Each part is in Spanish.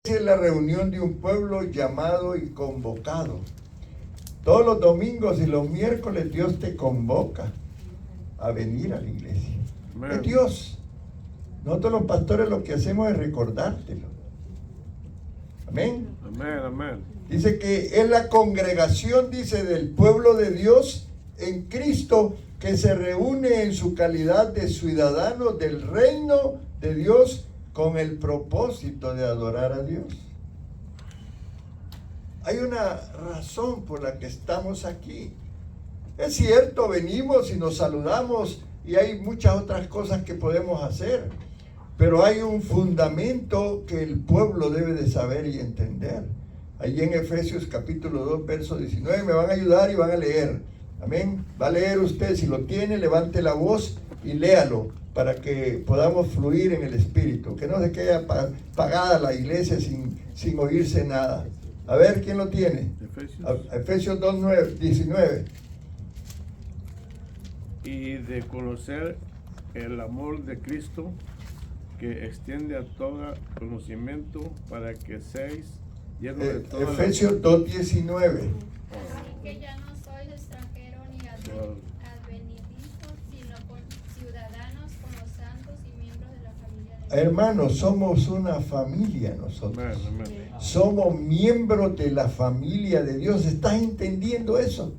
Es la reunión de un pueblo llamado y convocado. Todos los domingos y los miércoles Dios te convoca a venir a la iglesia. Amén. Es Dios. Nosotros los pastores lo que hacemos es recordártelo. Amén. Amén, amén. Dice que es la congregación, dice, del pueblo de Dios en Cristo, que se reúne en su calidad de ciudadanos del reino de Dios con el propósito de adorar a Dios. Hay una razón por la que estamos aquí. Es cierto, venimos y nos saludamos y hay muchas otras cosas que podemos hacer, pero hay un fundamento que el pueblo debe de saber y entender. Allí en Efesios capítulo 2, verso 19, me van a ayudar y van a leer. Amén. Va a leer usted, si lo tiene, levante la voz y léalo para que podamos fluir en el Espíritu, que no se quede apagada la iglesia sin oírse nada. A ver, ¿quién lo tiene? Efesios 2, 19. Y de conocer el amor de Cristo, que extiende a todo conocimiento, para que seáis llenos de toda Efesios 2, 19. Así que ya no sois extranjeros ni advenedizos, sino ciudadanos con los santos y miembros de la familia de Dios. Hermanos, somos una familia nosotros. Amén, amén. Somos miembros de la familia de Dios. ¿Estás entendiendo eso?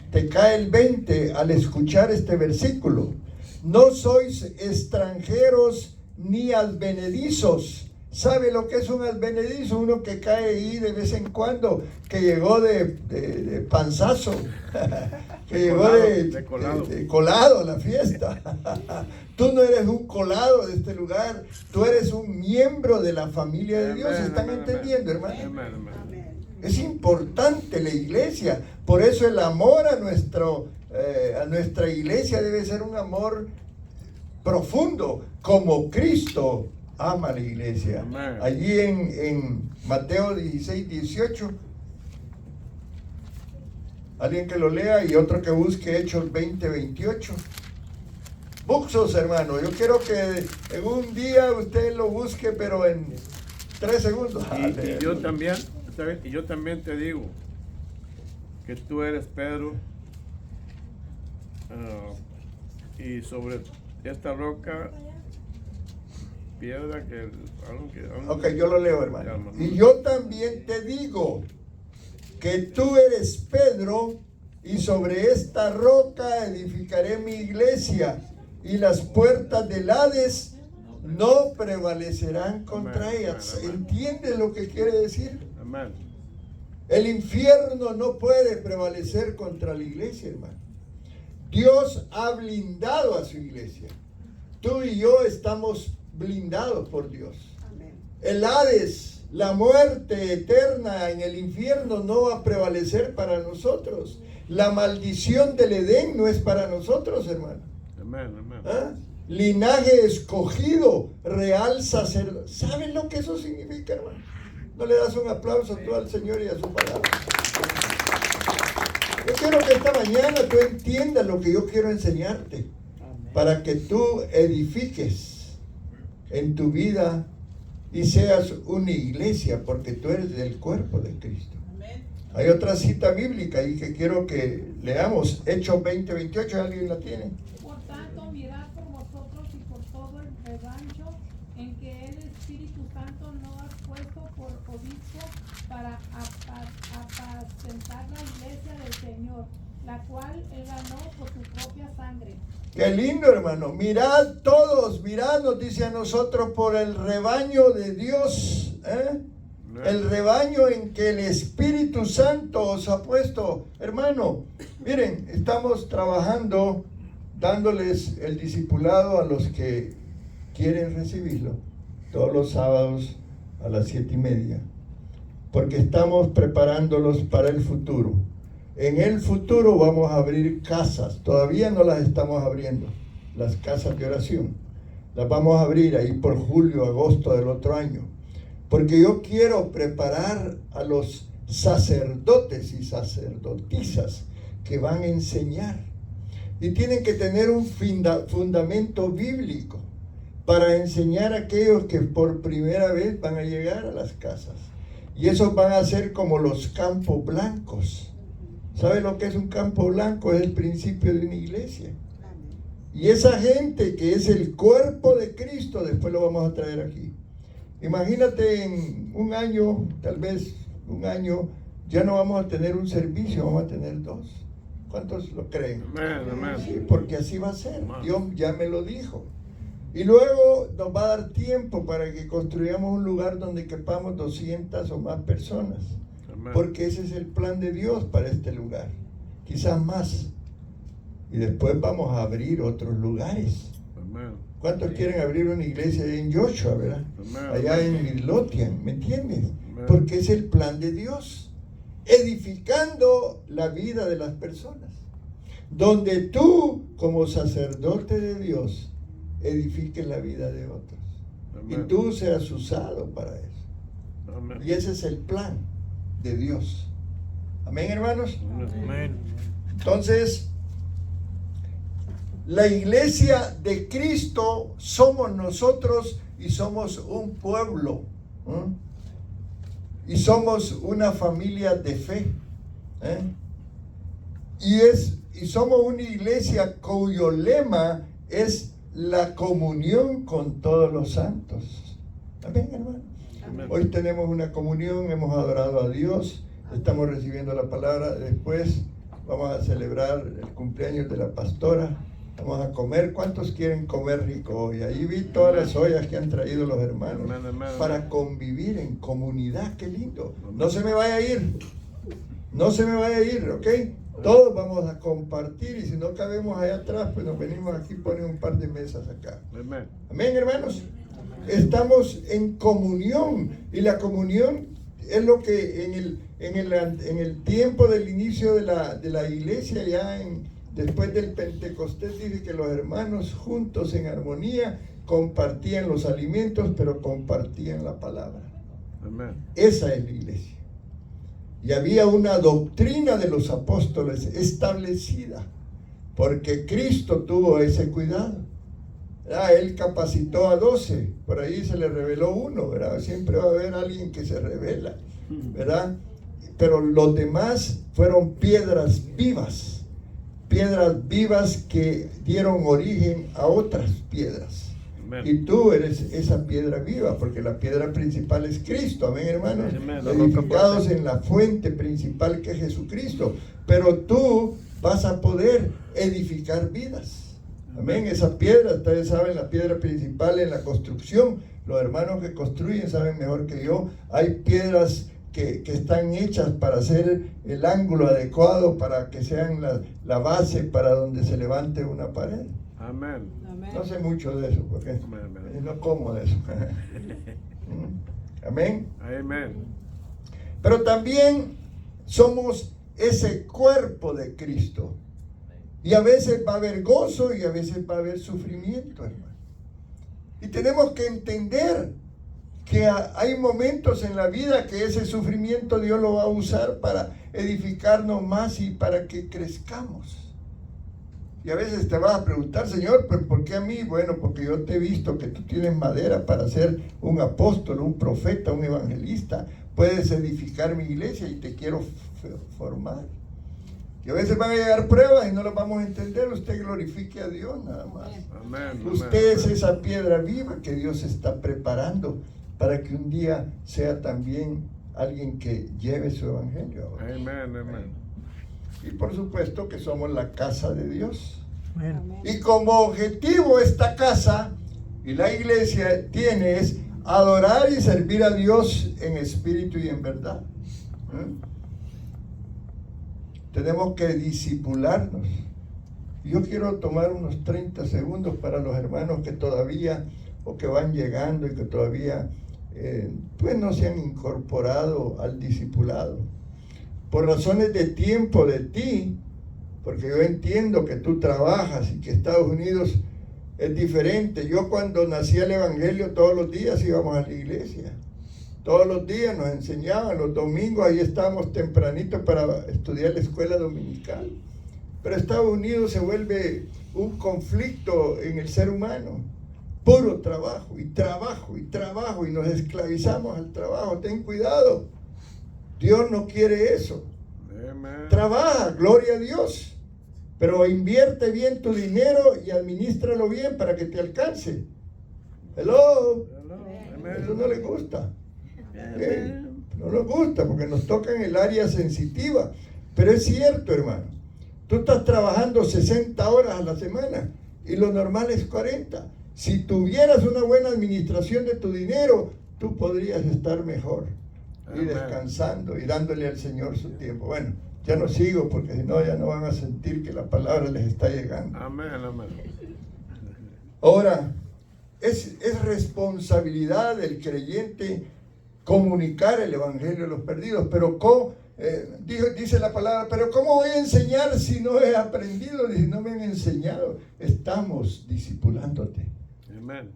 Te cae el 20 al escuchar este versículo. No sois extranjeros ni advenedizos. ¿Sabe lo que es un advenedizo? Uno que cae ahí de vez en cuando, que llegó de panzazo, que llegó de colado a la fiesta. Tú no eres un colado de este lugar, tú eres un miembro de la familia de Dios. ¿Están entendiendo, hermano? Es importante la iglesia, por eso el amor a nuestra iglesia debe ser un amor profundo, como Cristo ama a la iglesia. Amén. Allí en Mateo 16, 18, alguien que lo lea y otro que busque Hechos 20, 28. Buxos, hermano, yo quiero que en un día usted lo busque, pero en 3 segundos. Y yo también, ¿sabes? Y yo también te digo que tú eres Pedro, y sobre esta roca, piedra que... Ok, yo lo leo, hermano. Y yo también te digo que tú eres Pedro, y sobre esta roca edificaré mi iglesia, y las puertas del Hades no prevalecerán contra ellas. ¿Entiendes lo que quiere decir? Amén. El infierno no puede prevalecer contra la iglesia, hermano. Dios ha blindado a su iglesia. Tú y yo estamos blindados por Dios. El Hades, la muerte eterna en el infierno, no va a prevalecer para nosotros. La maldición del Edén no es para nosotros, hermano. Amén, amén. ¿Ah? Linaje escogido, real sacerdote. ¿Saben lo que eso significa, hermano? ¿No le das un aplauso tú al Señor y a su palabra? Yo quiero que esta mañana tú entiendas lo que yo quiero enseñarte, para que tú edifiques en tu vida y seas una iglesia, porque tú eres del cuerpo de Cristo. Hay otra cita bíblica ahí que quiero que leamos, Hechos 20, 28, ¿alguien la tiene? Por tanto, mirad por vosotros y por todo el rebaño en que el Espíritu Santo nos ha puesto por obispo para apacentar la iglesia del Señor, la cual él ganó por su propia sangre. Qué lindo, hermano. Mirad todos, mirad, nos dice a nosotros, por el rebaño de Dios, el rebaño en que el Espíritu Santo os ha puesto. Hermano, miren, estamos trabajando, dándoles el discipulado a los que quieren recibirlo, todos los sábados a las 7:30, porque estamos preparándolos para el futuro. En el futuro vamos a abrir casas, todavía no las estamos abriendo, las casas de oración. Las vamos a abrir ahí por julio, agosto del otro año, porque yo quiero preparar a los sacerdotes y sacerdotisas que van a enseñar. Y tienen que tener un fundamento bíblico. para enseñar a aquellos que por primera vez van a llegar a las casas. Y esos van a ser como los campos blancos. ¿Sabe lo que es un campo blanco? Es el principio de una iglesia. Y esa gente que es el cuerpo de Cristo, después lo vamos a traer aquí. Imagínate en un año, tal vez un año, ya no vamos a tener un servicio, vamos a tener 2. ¿Cuántos lo creen? Amén. Sí, porque así va a ser. Dios ya me lo dijo. Y luego nos va a dar tiempo para que construyamos un lugar donde quepamos 200 o más personas. Amén. Porque ese es el plan de Dios para este lugar. Quizás más. Y después vamos a abrir otros lugares. Amén. ¿Cuántos quieren abrir una iglesia en Joshua, verdad? Amén. Allá en Midlothian, ¿me entiendes? Amén. Porque es el plan de Dios. Edificando la vida de las personas. Donde tú, como sacerdote de Dios, edifiques la vida de otros. Amén. Y tú seas usado para eso. Amén. Y ese es el plan de Dios. Amén, hermanos. Amén. Entonces, la iglesia de Cristo somos nosotros y somos un pueblo. Y somos una familia de fe. Y somos una iglesia cuyo lema es la comunión con todos los santos. Amén, hermano. Amén. Hoy tenemos una comunión, hemos adorado a Dios, estamos recibiendo la palabra. Después vamos a celebrar el cumpleaños de la pastora. Vamos a comer. ¿Cuántos quieren comer rico hoy? Ahí vi todas las ollas que han traído los hermanos Amén, amén. para convivir en comunidad. ¡Qué lindo! No se me vaya a ir. No se me vaya a ir, ¿ok? Todos vamos a compartir, y si no cabemos allá atrás, pues nos venimos aquí, ponen un par de mesas acá. Amén. Amén, hermanos. Estamos en comunión, y la comunión es lo que en el tiempo del inicio de la iglesia, después del Pentecostés, dice que los hermanos juntos en armonía compartían los alimentos, pero compartían la palabra. Amén. Esa es la iglesia. Y había una doctrina de los apóstoles establecida, porque Cristo tuvo ese cuidado. Él capacitó a 12, por ahí se le reveló uno, ¿verdad? Siempre va a haber alguien que se revela, ¿verdad? Pero los demás fueron piedras vivas que dieron origen a otras piedras. Amén. Y tú eres esa piedra viva, porque la piedra principal es Cristo, amén, hermanos. Amén. Edificados en la fuente principal que es Jesucristo. Pero tú vas a poder edificar vidas. Amén. Esa piedra, ustedes saben, la piedra principal en la construcción. Los hermanos que construyen saben mejor que yo. Hay piedras que están hechas para hacer el ángulo adecuado, para que sean la base para donde se levante una pared. Amén. No sé mucho de eso, porque Amén. no como de eso. Amén. Amén. Pero también somos ese cuerpo de Cristo. Y a veces va a haber gozo y a veces va a haber sufrimiento, hermano. Y tenemos que entender que hay momentos en la vida que ese sufrimiento Dios lo va a usar para edificarnos más y para que crezcamos. Y a veces te vas a preguntar, Señor, ¿pero por qué a mí? Bueno, porque yo te he visto que tú tienes madera para ser un apóstol, un profeta, un evangelista. Puedes edificar mi iglesia y te quiero formar. Y a veces van a llegar pruebas y no las vamos a entender. Usted glorifique a Dios nada más. Amén. Usted es esa piedra viva que Dios está preparando para que un día sea también alguien que lleve su evangelio a otros. Amén. Amén. Y por supuesto que somos la casa de Dios. Amén. Y como objetivo esta casa y la iglesia tiene es adorar y servir a Dios en espíritu y en verdad. Tenemos que discipularnos. Yo quiero tomar unos 30 segundos para los hermanos que todavía o que van llegando y que todavía pues no se han incorporado al discipulado. Por razones de tiempo de ti, porque yo entiendo que tú trabajas y que Estados Unidos es diferente. Yo cuando nací el evangelio todos los días íbamos a la iglesia. Todos los días nos enseñaban, los domingos ahí estábamos tempranito para estudiar la escuela dominical. Pero Estados Unidos se vuelve un conflicto en el ser humano. Puro trabajo y trabajo y trabajo y nos esclavizamos al trabajo. Ten cuidado. Dios no quiere eso. Amen. Trabaja, gloria a Dios. Pero invierte bien tu dinero y administralo bien para que te alcance. Hello. Hello. Eso no le gusta. Amen. No nos gusta porque nos toca en el área sensitiva. Pero es cierto, hermano. Tú estás trabajando 60 horas a la semana y lo normal es 40. Si tuvieras una buena administración de tu dinero, tú podrías estar mejor y Amén. descansando y dándole al Señor su tiempo. Bueno, ya no sigo porque si no ya no van a sentir que la palabra les está llegando. Amén. Amén. Ahora, es responsabilidad del creyente comunicar el evangelio a los perdidos, pero dice la palabra, pero ¿cómo voy a enseñar si no he aprendido, si no me han enseñado? Estamos discipulándote. Amén.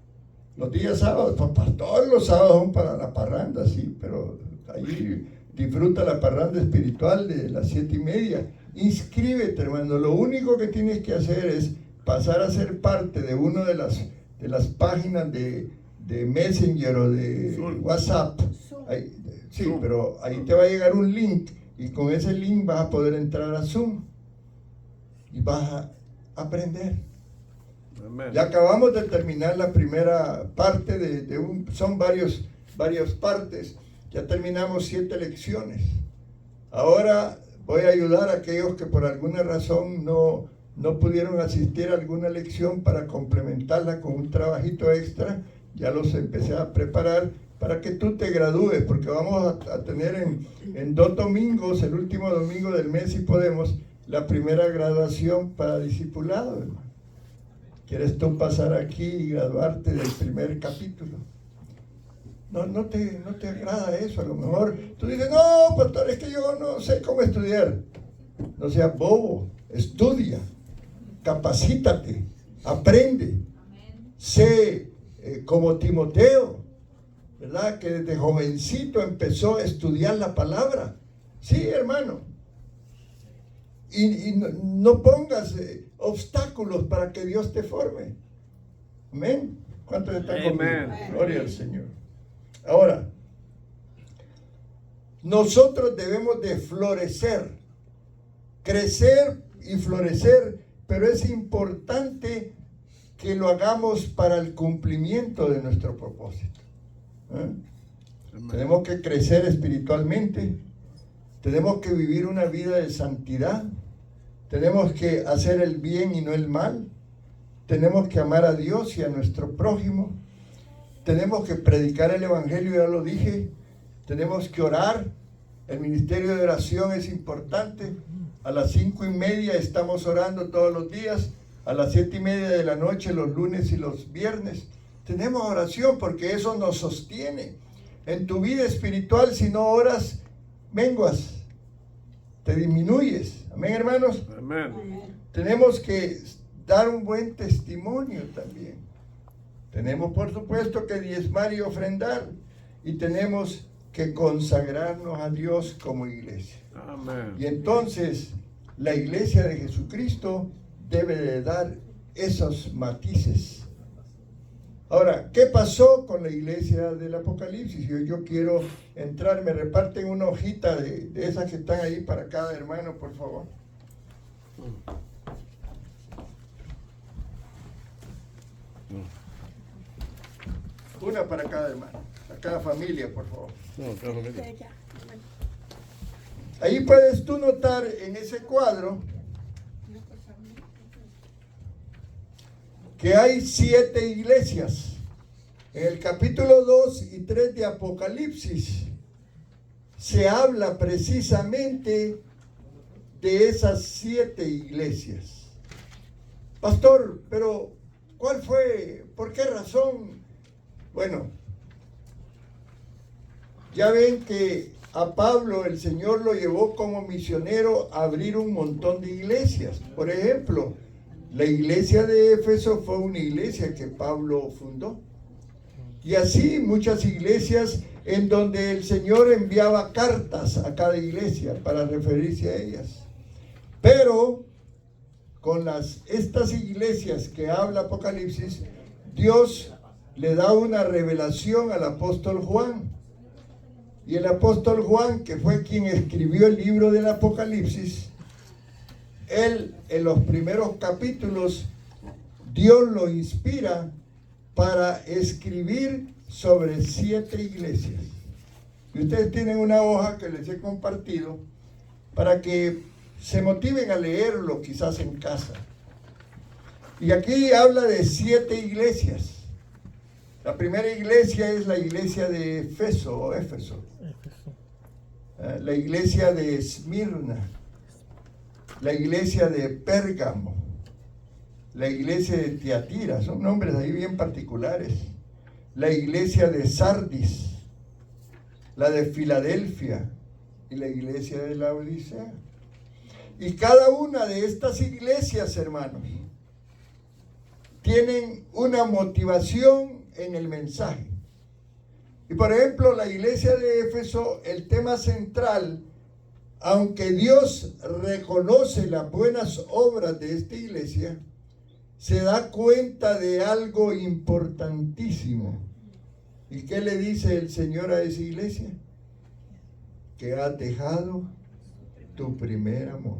Los días sábados, todos los sábados son para la parranda, sí, pero ahí disfruta la parranda espiritual de las 7:30. Inscríbete, hermano. Lo único que tienes que hacer es pasar a ser parte de una de las páginas de Messenger o de Zoom. WhatsApp. Ahí, sí, Zoom. pero ahí te va a llegar un link y con ese link vas a poder entrar a Zoom y vas a aprender. Amén. Ya acabamos de terminar la primera parte son varias partes. Ya terminamos 7 lecciones. Ahora voy a ayudar a aquellos que por alguna razón no pudieron asistir a alguna lección para complementarla con un trabajito extra. Ya los empecé a preparar para que tú te gradúes, porque vamos a tener en 2 domingos, el último domingo del mes, si podemos, la primera graduación para discipulado, hermano. ¿Quieres tú pasar aquí y graduarte del primer capítulo? No te agrada eso. A lo mejor tú dices, no, pastor, es que yo no sé cómo estudiar. No seas bobo, estudia, capacítate, aprende. Sé como Timoteo, ¿verdad? Que desde jovencito empezó a estudiar la palabra. Sí, hermano. Y no pongas obstáculos para que Dios te forme. Amén. ¿Cuántos están conmigo? Amén. Gloria al Señor. Ahora, nosotros debemos de florecer, crecer y florecer, pero es importante que lo hagamos para el cumplimiento de nuestro propósito. Amén. Tenemos que crecer espiritualmente, tenemos que vivir una vida de santidad, tenemos que hacer el bien y no el mal, tenemos que amar a Dios y a nuestro prójimo, tenemos que predicar el evangelio, ya lo dije, tenemos que orar, el ministerio de oración es importante. A las 5:30 estamos orando todos los días, a las 7:30 de la noche los lunes y los viernes. Tenemos oración porque eso nos sostiene. En tu vida espiritual, si no oras, menguas, te disminuyes. Amén, hermanos. Amén. Tenemos que dar un buen testimonio también. Tenemos, por supuesto, que diezmar y ofrendar. Y tenemos que consagrarnos a Dios como iglesia. Amén. Y entonces, la iglesia de Jesucristo debe de dar esos matices. Ahora, ¿qué pasó con la iglesia del Apocalipsis? Yo quiero entrar, me reparten una hojita de esas que están ahí para cada hermano, por favor. Una para cada hermano, para cada familia, por favor. No, claro que sí. Ahí puedes tú notar en ese cuadro que hay 7 iglesias. En el capítulo 2 y 3 de Apocalipsis se habla precisamente de esas 7 iglesias. Pastor, pero ¿cuál fue? ¿Por qué razón? Bueno, ya ven que a Pablo el Señor lo llevó como misionero a abrir un montón de iglesias. Por ejemplo, la iglesia de Éfeso fue una iglesia que Pablo fundó. Y así muchas iglesias en donde el Señor enviaba cartas a cada iglesia para referirse a ellas. Pero con estas iglesias que habla Apocalipsis, Dios le da una revelación al apóstol Juan. Y el apóstol Juan, que fue quien escribió el libro del Apocalipsis, él en los primeros capítulos, Dios lo inspira para escribir sobre 7 iglesias. Y ustedes tienen una hoja que les he compartido para que se motiven a leerlo quizás en casa. Y aquí habla de 7 iglesias. La primera iglesia es la iglesia de Éfeso. La iglesia de Esmirna. La iglesia de Pérgamo. La iglesia de Tiatira. Son nombres ahí bien particulares. La iglesia de Sardis. La de Filadelfia. Y la iglesia de la Odisea. Y cada una de estas iglesias, hermanos, tienen una motivación en el mensaje. Y por ejemplo, la iglesia de Éfeso, el tema central, aunque Dios reconoce las buenas obras de esta iglesia, se da cuenta de algo importantísimo. ¿Y qué le dice el Señor a esa iglesia? Que has dejado tu primer amor.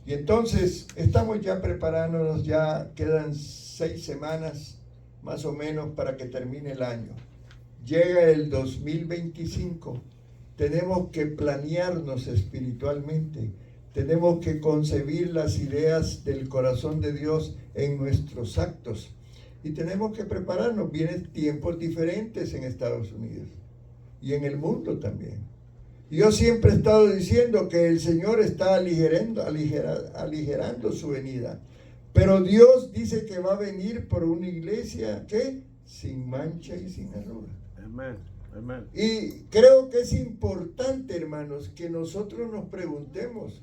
Y entonces estamos ya preparándonos, ya quedan 6 semanas más o menos para que termine el año. Llega el 2025, tenemos que planearnos espiritualmente, tenemos que concebir las ideas del corazón de Dios en nuestros actos y tenemos que prepararnos. Vienen tiempos diferentes en Estados Unidos y en el mundo también. Yo siempre he estado diciendo que el Señor está aligerando su venida. Pero Dios dice que va a venir por una iglesia que sin mancha y sin arruga. Amén. Amén. Y creo que es importante, hermanos, que nosotros nos preguntemos,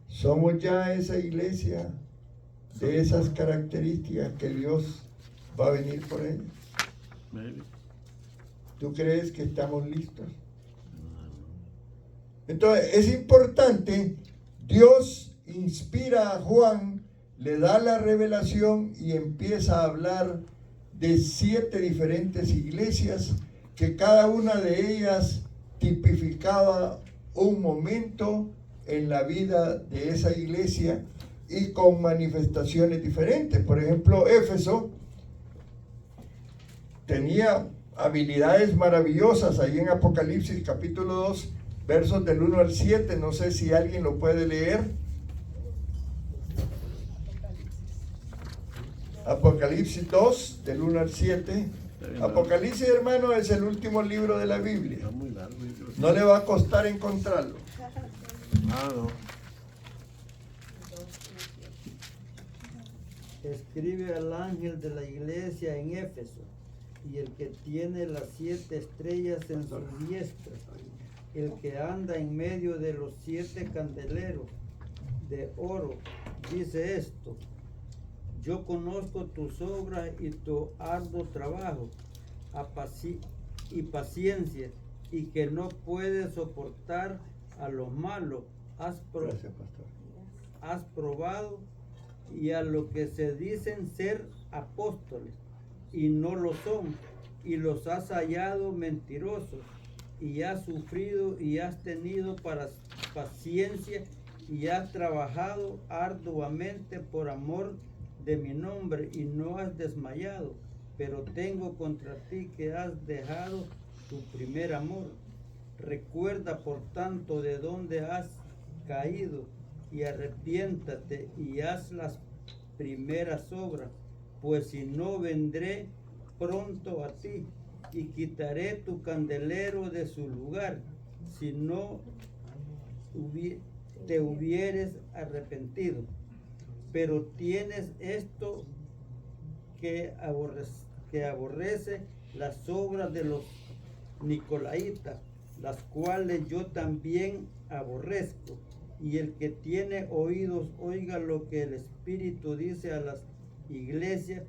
¿somos ya esa iglesia de esas características que Dios va a venir por ella? ¿Tú crees que estamos listos? Entonces es importante, Dios inspira a Juan, le da la revelación y empieza a hablar de 7 diferentes iglesias, que cada una de ellas tipificaba un momento en la vida de esa iglesia y con manifestaciones diferentes. Por ejemplo, Éfeso tenía habilidades maravillosas ahí en Apocalipsis capítulo 2, versos del 1 al 7, no sé si alguien lo puede leer. Apocalipsis 2, del 1 al 7. Apocalipsis, hermano, es el último libro de la Biblia. No le va a costar encontrarlo. No. Escribe al ángel de la iglesia en Éfeso, y el que tiene las 7 estrellas en su diestra, el que anda en medio de los 7 candeleros de oro, dice esto: yo conozco tus obras y tu arduo trabajo y paciencia, y que no puedes soportar a los malos. Has probado y a los que se dicen ser apóstoles y no lo son, y los has hallado mentirosos, y has sufrido y has tenido paciencia y has trabajado arduamente por amor de mi nombre y no has desmayado. Pero tengo contra ti que has dejado tu primer amor. Recuerda por tanto de dónde has caído y arrepiéntate y haz las primeras obras, pues si no vendré pronto a ti y quitaré tu candelero de su lugar, si no te hubieres arrepentido. Pero tienes esto que aborrece las obras de los nicolaitas, las cuales yo también aborrezco. Y el que tiene oídos, oiga lo que el Espíritu dice a las iglesias.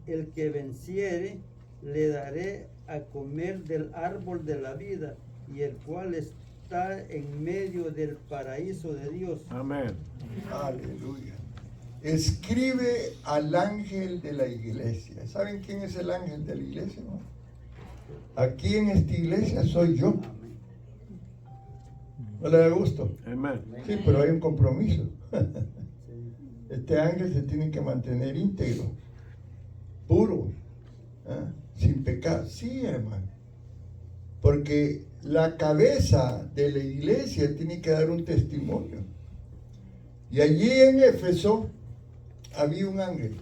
El que venciere, le daré a comer del árbol de la vida, y el cual está en medio del paraíso de Dios. Amén. Aleluya. escribe al ángel de la iglesia. ¿Saben quién es el ángel de la iglesia, no? Aquí en esta iglesia soy yo. ¿No le da gusto? Amén. Sí, pero hay un compromiso. Este ángel se tiene que mantener íntegro, puro, ¿eh? Sin pecado. Sí, hermano. Porque la cabeza de la iglesia tiene que dar un testimonio. Y allí en Éfeso había un ángel.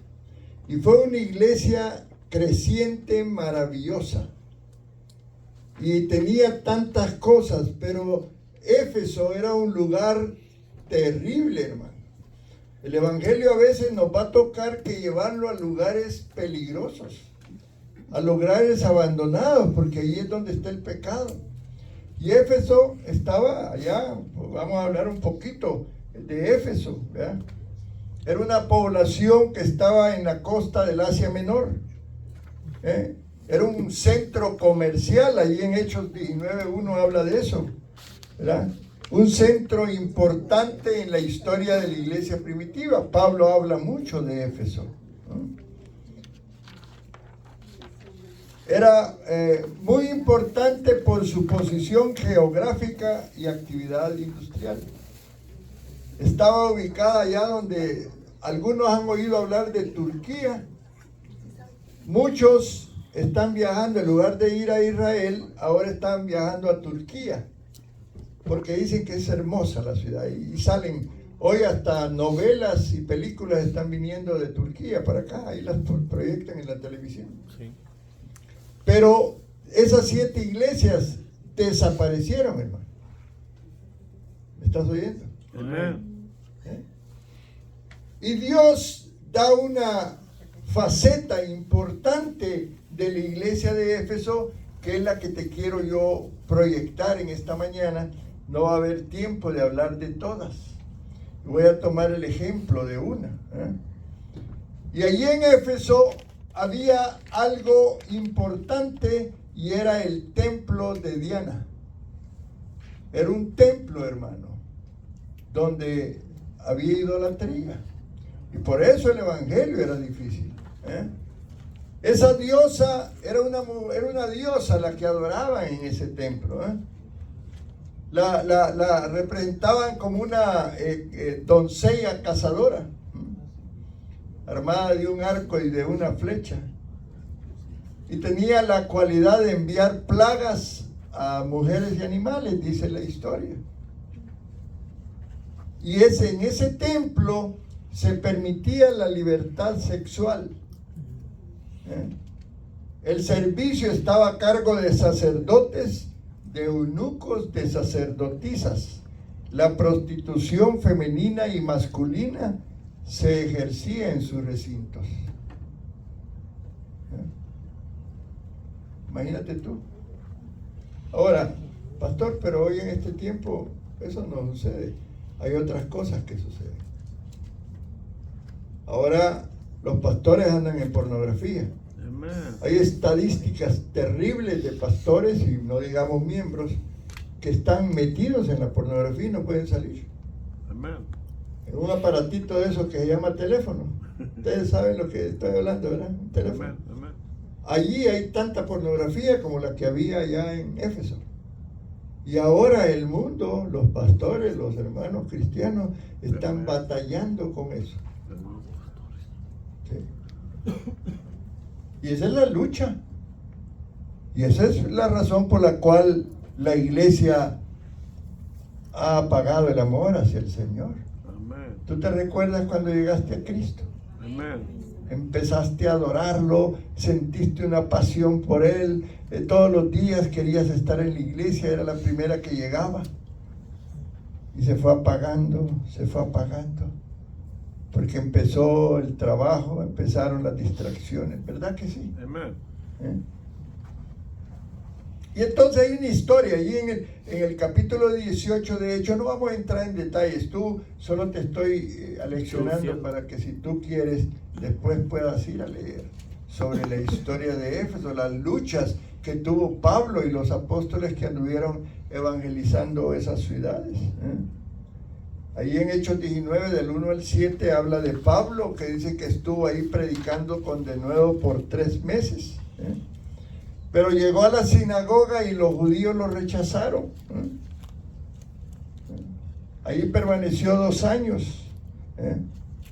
Y fue una iglesia creciente, maravillosa. Y tenía tantas cosas, pero Éfeso era un lugar terrible, hermano. El evangelio a veces nos va a tocar que llevarlo a lugares peligrosos, a lugares abandonados, porque ahí es donde está el pecado. Y Éfeso estaba allá, pues vamos a hablar un poquito de Éfeso, ¿verdad? Era una población que estaba en la costa del Asia Menor, ¿eh? Era un centro comercial, ahí en Hechos 19:1 habla de eso, ¿verdad? Un centro importante en la historia de la iglesia primitiva. Pablo habla mucho de Éfeso, ¿no? Era muy importante por su posición geográfica y actividad industrial. Estaba ubicada allá donde algunos han oído hablar de Turquía. Muchos están viajando, en lugar de ir a Israel, ahora están viajando a Turquía, porque dicen que es hermosa la ciudad. Y salen, hoy hasta novelas y películas están viniendo de Turquía para acá, ahí las proyectan en la televisión. Sí. Pero esas 7 iglesias desaparecieron, hermano. ¿Me estás oyendo? Amén. Y Dios da una faceta importante de la iglesia de Éfeso, que es la que te quiero yo proyectar en esta mañana. No va a haber tiempo de hablar de todas. Voy a tomar el ejemplo de una, ¿eh? Y allí en Éfeso había algo importante y era el templo de Diana. Era un templo, hermano, donde había idolatría. Y por eso el evangelio era difícil, ¿eh? Esa diosa era una diosa la que adoraban en ese templo, ¿eh? La representaban como una doncella cazadora, armada de un arco y de una flecha, y tenía la cualidad de enviar plagas a mujeres y animales, dice la historia. Y en ese templo se permitía la libertad sexual, ¿eh? El servicio estaba a cargo de sacerdotes, de eunucos, de sacerdotisas. La prostitución femenina y masculina se ejercía en sus recintos. Imagínate tú. Ahora, pastor, pero hoy en este tiempo eso no sucede. Hay otras cosas que suceden. Ahora los pastores andan en pornografía. Hay estadísticas terribles de pastores, y no digamos miembros, que están metidos en la pornografía y no pueden salir. Amén. En un aparatito de esos que se llama teléfono. Ustedes saben lo que estoy hablando, ¿verdad? Un teléfono. Amén. Amén. Allí hay tanta pornografía como la que había allá en Éfeso. Y ahora el mundo, los pastores, los hermanos cristianos, están batallando con eso. Sí. Y esa es la lucha. Y esa es la razón por la cual la iglesia ha apagado el amor hacia el Señor. Amén. ¿Tú te recuerdas cuando llegaste a Cristo? Amén. Empezaste a adorarlo, sentiste una pasión por Él, todos los días querías estar en la iglesia, era la primera que llegaba. Y se fue apagando, porque empezó el trabajo, empezaron las distracciones, ¿verdad que sí? Amén. Y entonces hay una historia, ahí en el capítulo 18 de Hechos, no vamos a entrar en detalles, tú solo te estoy aleccionando para que si tú quieres, después puedas ir a leer sobre la historia de Éfeso, las luchas que tuvo Pablo y los apóstoles que anduvieron evangelizando esas ciudades, Ahí en Hechos 19, del 1 al 7, habla de Pablo, que dice que estuvo ahí predicando con denuedo por 3 meses. Pero llegó a la sinagoga y los judíos lo rechazaron. Ahí permaneció 2 años.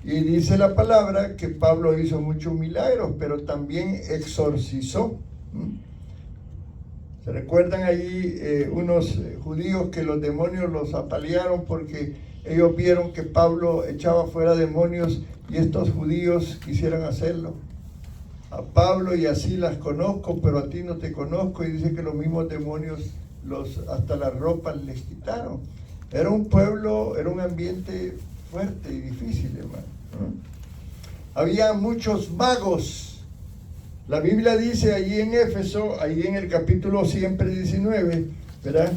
Y dice la palabra que Pablo hizo muchos milagros, pero también exorcizó. ¿Se recuerdan allí unos judíos que los demonios los apalearon porque ellos vieron que Pablo echaba fuera demonios y estos judíos quisieran hacerlo? A Pablo y así las conozco, pero a ti no te conozco. Y dice que los mismos demonios hasta las ropas les quitaron. Era un pueblo, era un ambiente fuerte y difícil, hermano. Había muchos magos. La Biblia dice allí en Éfeso, ahí en el capítulo siempre 19, ¿verdad?,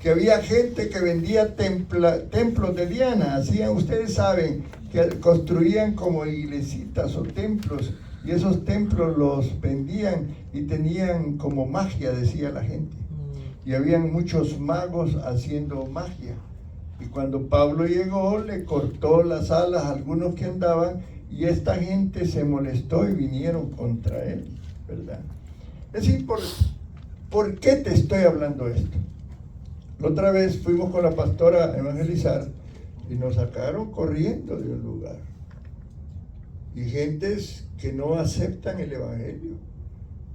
que había gente que vendía templos de Diana. Ustedes saben que construían como iglesitas o templos, y esos templos los vendían y tenían como magia, decía la gente. Y habían muchos magos haciendo magia. Y cuando Pablo llegó, le cortó las alas a algunos que andaban, y esta gente se molestó y vinieron contra él, ¿verdad? Es importante. ¿Por qué te estoy hablando esto? La otra vez fuimos con la pastora a evangelizar y nos sacaron corriendo de un lugar. Y gentes que no aceptan el evangelio.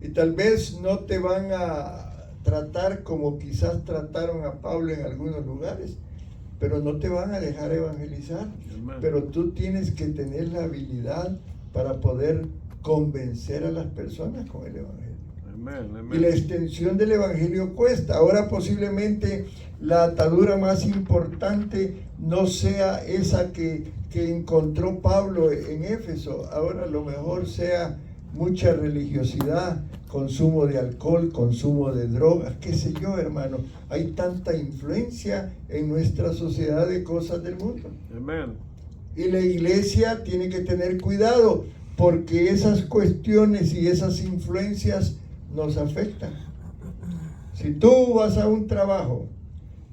Y tal vez no te van a tratar como quizás trataron a Pablo en algunos lugares, pero no te van a dejar evangelizar. Pero tú tienes que tener la habilidad para poder convencer a las personas con el evangelio. Y la extensión del evangelio cuesta. Ahora posiblemente la atadura más importante no sea esa que encontró Pablo en Éfeso. Ahora a lo mejor sea mucha religiosidad, consumo de alcohol, consumo de drogas, qué sé yo, hermano. Hay tanta influencia en nuestra sociedad de cosas del mundo. Amén. Y la iglesia tiene que tener cuidado, porque esas cuestiones y esas influencias nos afectan. Si tú vas a un trabajo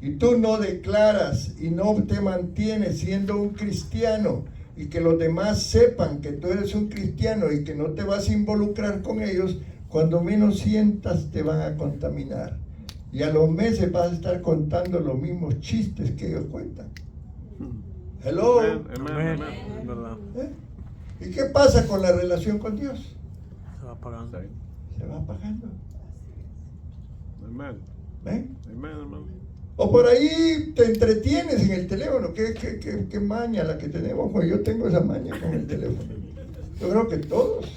y tú no declaras y no te mantienes siendo un cristiano, y que los demás sepan que tú eres un cristiano y que no te vas a involucrar con ellos, cuando menos sientas te van a contaminar. Y a los meses vas a estar contando los mismos chistes que ellos cuentan. Hello. Amén. ¿Y qué pasa con la relación con Dios? Se va apagando. Se va apagando. Amén. Amén, hermano. O por ahí te entretienes en el teléfono. ¿Qué maña la que tenemos? Pues yo tengo esa maña con el teléfono. Yo creo que todos.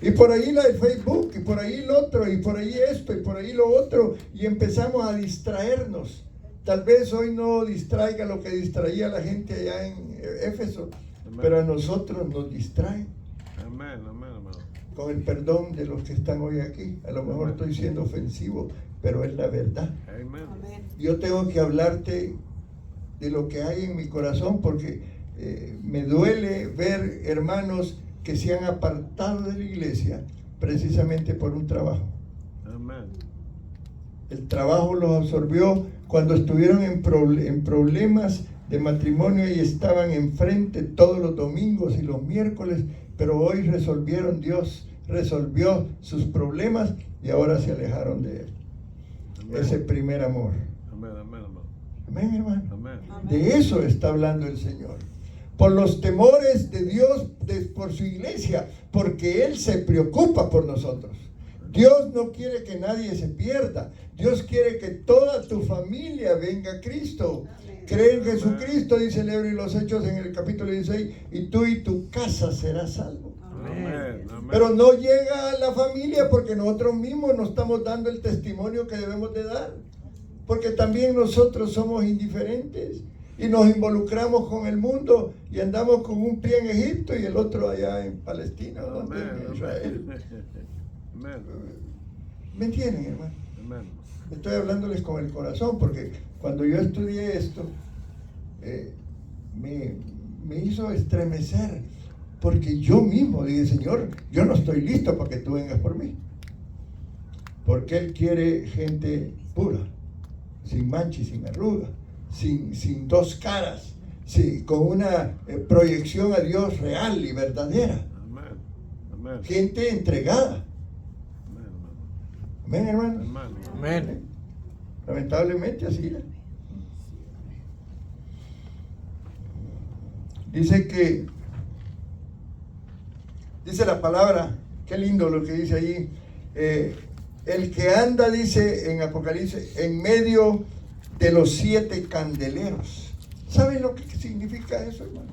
Y por ahí la de Facebook, y por ahí el otro, y por ahí esto, y por ahí lo otro. Y empezamos a distraernos. Tal vez hoy no distraiga lo que distraía a la gente allá en Éfeso, pero a nosotros nos distrae. Amén, hermano. Con el perdón de los que están hoy aquí. A lo mejor estoy siendo ofensivo, pero es la verdad. Amén. Yo tengo que hablarte de lo que hay en mi corazón, porque me duele ver hermanos que se han apartado de la iglesia precisamente por un trabajo. Amén. El trabajo los absorbió cuando estuvieron en problemas de matrimonio y estaban enfrente todos los domingos y los miércoles, pero hoy Dios resolvió sus problemas y ahora se alejaron de él. Amén. Ese primer amor. Amén, Amén, hermano. Amén. De eso está hablando el Señor. Por los temores de Dios, por su iglesia, porque Él se preocupa por nosotros. Dios no quiere que nadie se pierda. Dios quiere que toda tu familia venga a Cristo. Cree en Jesucristo, dice el libro de los Hechos en el capítulo 16, y tú y tu casa serás salvo. Amén. Pero no llega a la familia porque nosotros mismos no estamos dando el testimonio que debemos de dar. Porque también nosotros somos indiferentes y nos involucramos con el mundo y andamos con un pie en Egipto y el otro allá en Palestina, en Israel. Amén. ¿Me entienden, hermano? Amén. Estoy hablándoles con el corazón, porque cuando yo estudié esto, me hizo estremecer, porque yo mismo dije, Señor, yo no estoy listo para que tú vengas por mí. Porque Él quiere gente pura, sin mancha y sin arruga, sin dos caras, sí, con una proyección a Dios real y verdadera. Amén. Amén. Gente entregada. Amén, hermano. Amén, hermano. Amén. Amén. Lamentablemente así es. Dice la palabra, qué lindo lo que dice ahí, el que anda, dice en Apocalipsis, en medio de los 7 candeleros. ¿Saben lo que significa eso, hermano?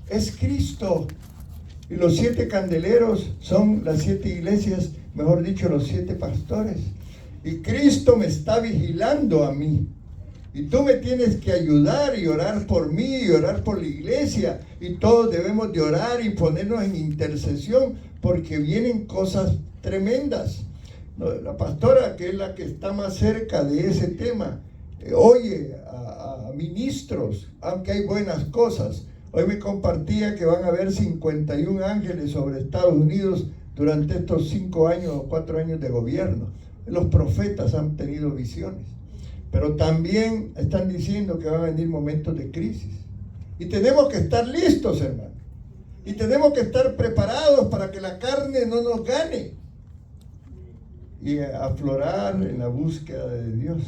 Es Cristo. Y los 7 candeleros son las 7 iglesias, mejor dicho, los 7 pastores. Y Cristo me está vigilando a mí. Y tú me tienes que ayudar y orar por mí y orar por la iglesia. Y todos debemos de orar y ponernos en intercesión porque vienen cosas tremendas. La pastora, que es la que está más cerca de ese tema, oye a ministros, aunque hay buenas cosas. Hoy me compartía que van a haber 51 ángeles sobre Estados Unidos durante estos 5 años o 4 años de gobierno. Los profetas han tenido visiones. Pero también están diciendo que van a venir momentos de crisis. Y tenemos que estar listos, hermano. Y tenemos que estar preparados para que la carne no nos gane. Y aflorar en la búsqueda de Dios.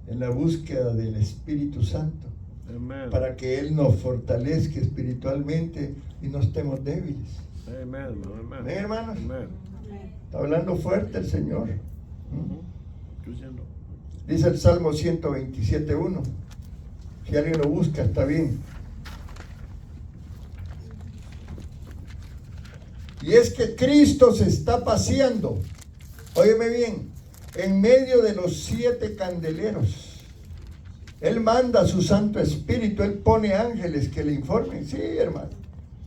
En la búsqueda del Espíritu Santo. Amén. Para que Él nos fortalezca espiritualmente y no estemos débiles. Amén, hermano. Amén, hermanos. Amén. Está hablando fuerte el Señor. Escuchando. Dice el Salmo 127:1. Si alguien lo busca, está bien. Y es que Cristo se está paseando, óyeme bien, en medio de los 7 candeleros. Él manda a su Santo Espíritu, Él pone ángeles que le informen. Sí, hermano.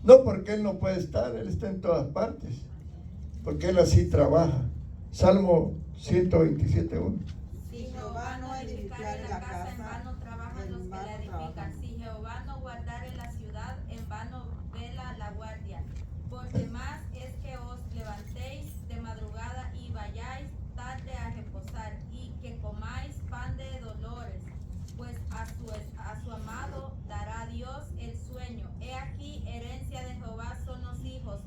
No porque Él no puede estar, Él está en todas partes. Porque Él así trabaja. Salmo 127:1. Si Jehová no edificare la casa, en vano trabajan los que la edifican. Si Jehová no guardare la ciudad, en vano vela la guardia. Por demás es que os levantéis de madrugada y vayáis tarde a reposar, y que comáis pan de dolores, pues a su amado dará Dios el sueño. He aquí, herencia de Jehová son los hijos.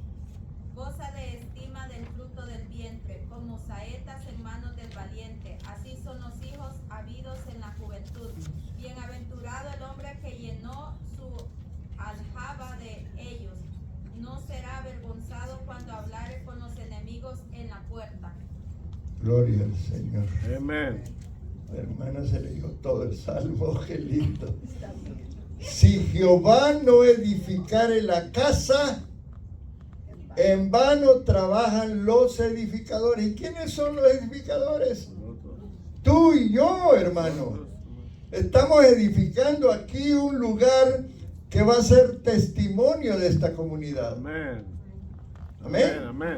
Goza de estima del fruto del vientre, como saetas en manos del valiente. Así son los hijos habidos en la juventud. Bienaventurado el hombre que llenó su aljaba de ellos. No será avergonzado cuando hablare con los enemigos en la puerta. Gloria al Señor. Amén. La hermana se leyó todo el salmo, qué lindo. Si Jehová no edificare la casa, en vano trabajan los edificadores. ¿Y quiénes son los edificadores? Tú y yo, hermano. Estamos edificando aquí un lugar que va a ser testimonio de esta comunidad. Amén. Amén. Amén.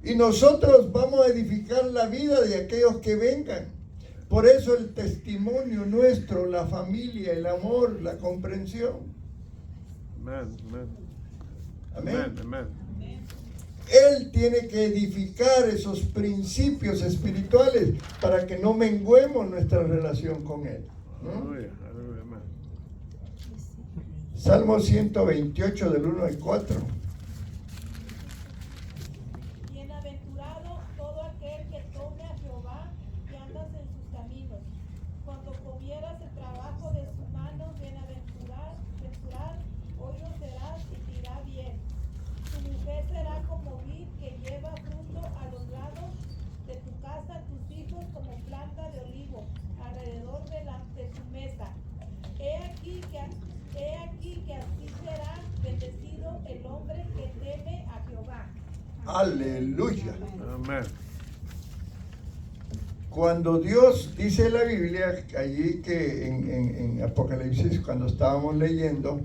Y nosotros vamos a edificar la vida de aquellos que vengan. Por eso el testimonio nuestro, la familia, el amor, la comprensión. Amén. Amén. Amén. Amén. Él tiene que edificar esos principios espirituales para que no menguemos nuestra relación con Él. ¿No? Aleluya. Aleluya. Amén. Salmo 128 del 1 al 4. Bienaventurado todo aquel que tome a Jehová y andas en sus caminos. Cuando comieras el trabajo de sus manos, bienaventurar, hoy lo serás y te irá bien. Tu mujer será como vid que lleva fruto a los lados de tu casa, tus hijos como planta de olivo alrededor de su mesa. He aquí que así será bendecido el hombre que teme a Jehová. Aleluya. Amén. Cuando Dios, dice la Biblia, allí que en Apocalipsis, cuando estábamos leyendo,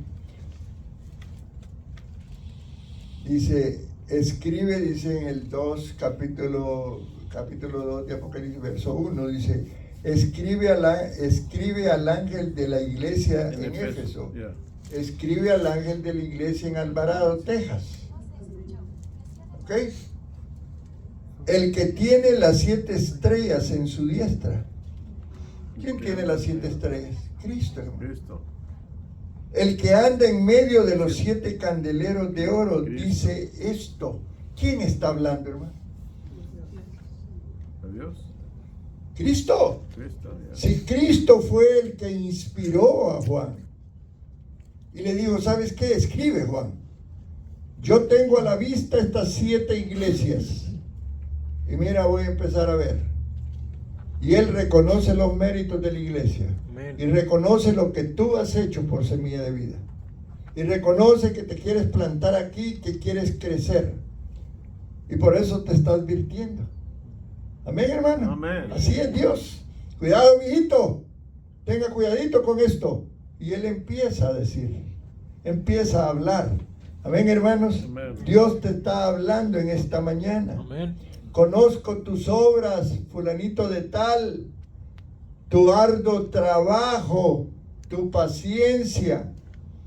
dice, escribe, dice en el 2, capítulo 2 de Apocalipsis, verso 1, dice, escribe al ángel de la iglesia en Éfeso. Yeah. Escribe al ángel de la iglesia en Alvarado, Texas. ¿Ok? El que tiene las 7 estrellas en su diestra. ¿Quién tiene las 7 estrellas? Cristo, hermano. Cristo. El que anda en medio de los 7 candeleros de oro dice esto. ¿Quién está hablando, hermano? Dios. Cristo. Cristo, ya. Si Cristo fue el que inspiró a Juan y le dijo, ¿sabes qué? Escribe, Juan. Yo tengo a la vista estas 7 iglesias y mira, voy a empezar a ver. Y él reconoce los méritos de la iglesia. Amén. Y reconoce lo que tú has hecho por Semilla de Vida. Y reconoce que te quieres plantar aquí, que quieres crecer. Y por eso te está advirtiendo. Amén, hermano. Amén. Así es Dios. Cuidado, mijito. Tenga cuidadito con esto. Y él empieza a decir, empieza a hablar. Amén, hermanos. Amén. Dios te está hablando en esta mañana. Amén. Conozco tus obras, fulanito de tal, tu arduo trabajo, tu paciencia,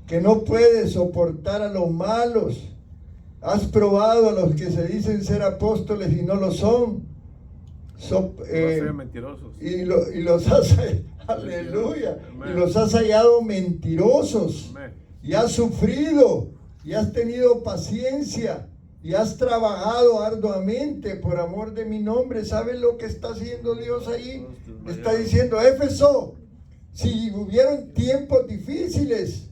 que no puedes soportar a los malos. Has probado a los que se dicen ser apóstoles y no lo son. No sean mentirosos. Y los has, aleluya, Amén. y los has hallado mentirosos. Amén. Y has sufrido, y has tenido paciencia, y has trabajado arduamente por amor de mi nombre. ¿Sabes lo que está haciendo Dios ahí? Está diciendo, Éfeso, si hubieron tiempos difíciles,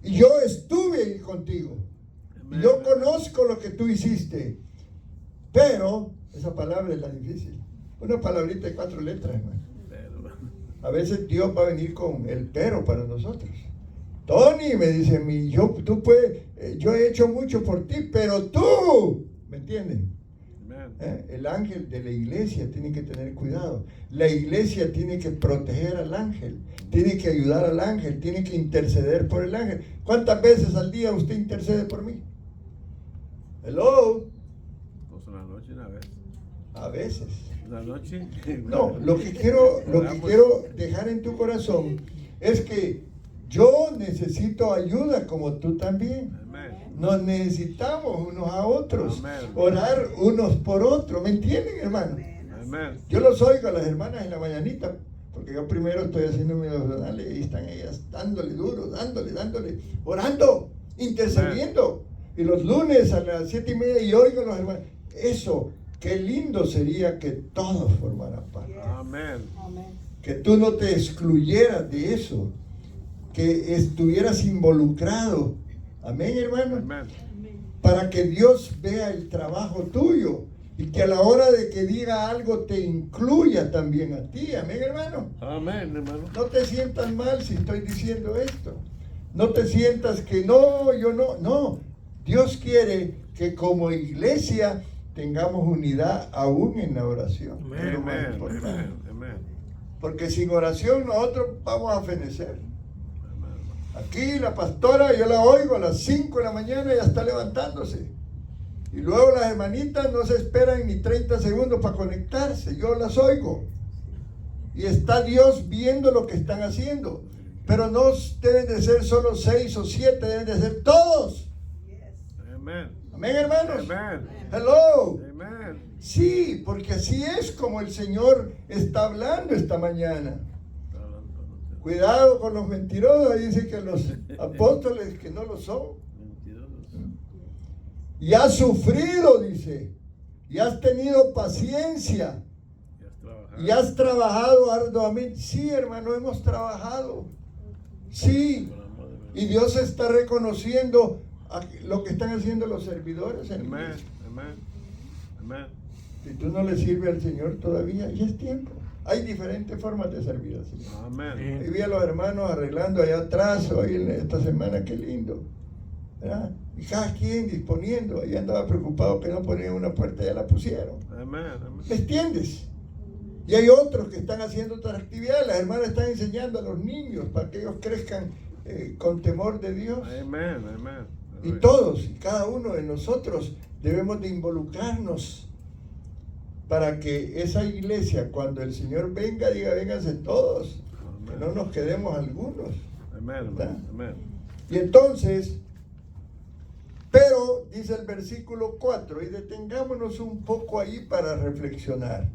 y yo estuve ahí contigo, y yo conozco lo que tú hiciste, pero, esa palabra es la difícil, una palabrita de 4 letras, hermano. A veces Dios va a venir con el pero para nosotros. Tony me dice, yo he hecho mucho por ti, pero tú, ¿me entienden? El ángel de la iglesia tiene que tener cuidado. La iglesia tiene que proteger al ángel, tiene que ayudar al ángel, tiene que interceder por el ángel. ¿Cuántas veces al día usted intercede por mí? Hello. Pues una noche, una vez. A veces. Una noche. No, lo que quiero dejar en tu corazón es que yo necesito ayuda como tú también. Amén. Nos necesitamos unos a otros. Amén. Orar unos por otros. ¿Me entienden, hermano? Amén. Yo los oigo a las hermanas en la mañanita, porque yo primero estoy haciendo mis devocionales y están ellas dándole duro, dándole, orando, intercediendo. Y los lunes a las 7:30 y oigo a los hermanos. Eso, qué lindo sería que todos formaran parte. Amén. Que tú no te excluyeras de eso, que estuvieras involucrado. Amén, hermano. Amén. Para que Dios vea el trabajo tuyo y que a la hora de que diga algo te incluya también a ti. Amén, hermano. Amén, hermano. No te sientas mal si estoy diciendo esto. No te sientas que no, yo no. No, Dios quiere que como iglesia tengamos unidad aún en la oración. Amén, Es lo más Amén. importante. Amén. Amén. Porque sin oración nosotros vamos a fenecer. Aquí la pastora, yo la oigo a las 5 de la mañana y ya está levantándose. Y luego las hermanitas no se esperan ni 30 segundos para conectarse. Yo las oigo. Y está Dios viendo lo que están haciendo. Pero no deben de ser solo 6 o 7, deben de ser todos. Amén. Amén, hermanos. Amén. Hello. Amén. Sí, porque así es como el Señor está hablando esta mañana. Cuidado con los mentirosos, ahí dice que los apóstoles que no lo son. Y has sufrido, dice, y has tenido paciencia, y has trabajado arduamente. Sí, hermano, hemos trabajado. Sí, y Dios está reconociendo lo que están haciendo los servidores. Amén. Amén. Amén. Si tú no le sirves al Señor todavía, ya es tiempo. Hay diferentes formas de servir al Señor. Amén. Y vi a los hermanos arreglando allá atrás hoy en esta semana, qué lindo, ¿verdad? Y cada quien disponiendo. Ahí andaba preocupado que no ponían una puerta, ya la pusieron. Amén. Amén. ¿Me entiendes? Y hay otros que están haciendo otras actividades. Las hermanas están enseñando a los niños para que ellos crezcan con temor de Dios. Amén. Amén. Y todos y cada uno de nosotros debemos de involucrarnos para que esa iglesia, cuando el Señor venga, diga, vénganse todos, que no nos quedemos algunos. Amén. ¿verdad? Amén. Y entonces, pero, dice el versículo 4, y detengámonos un poco ahí para reflexionar.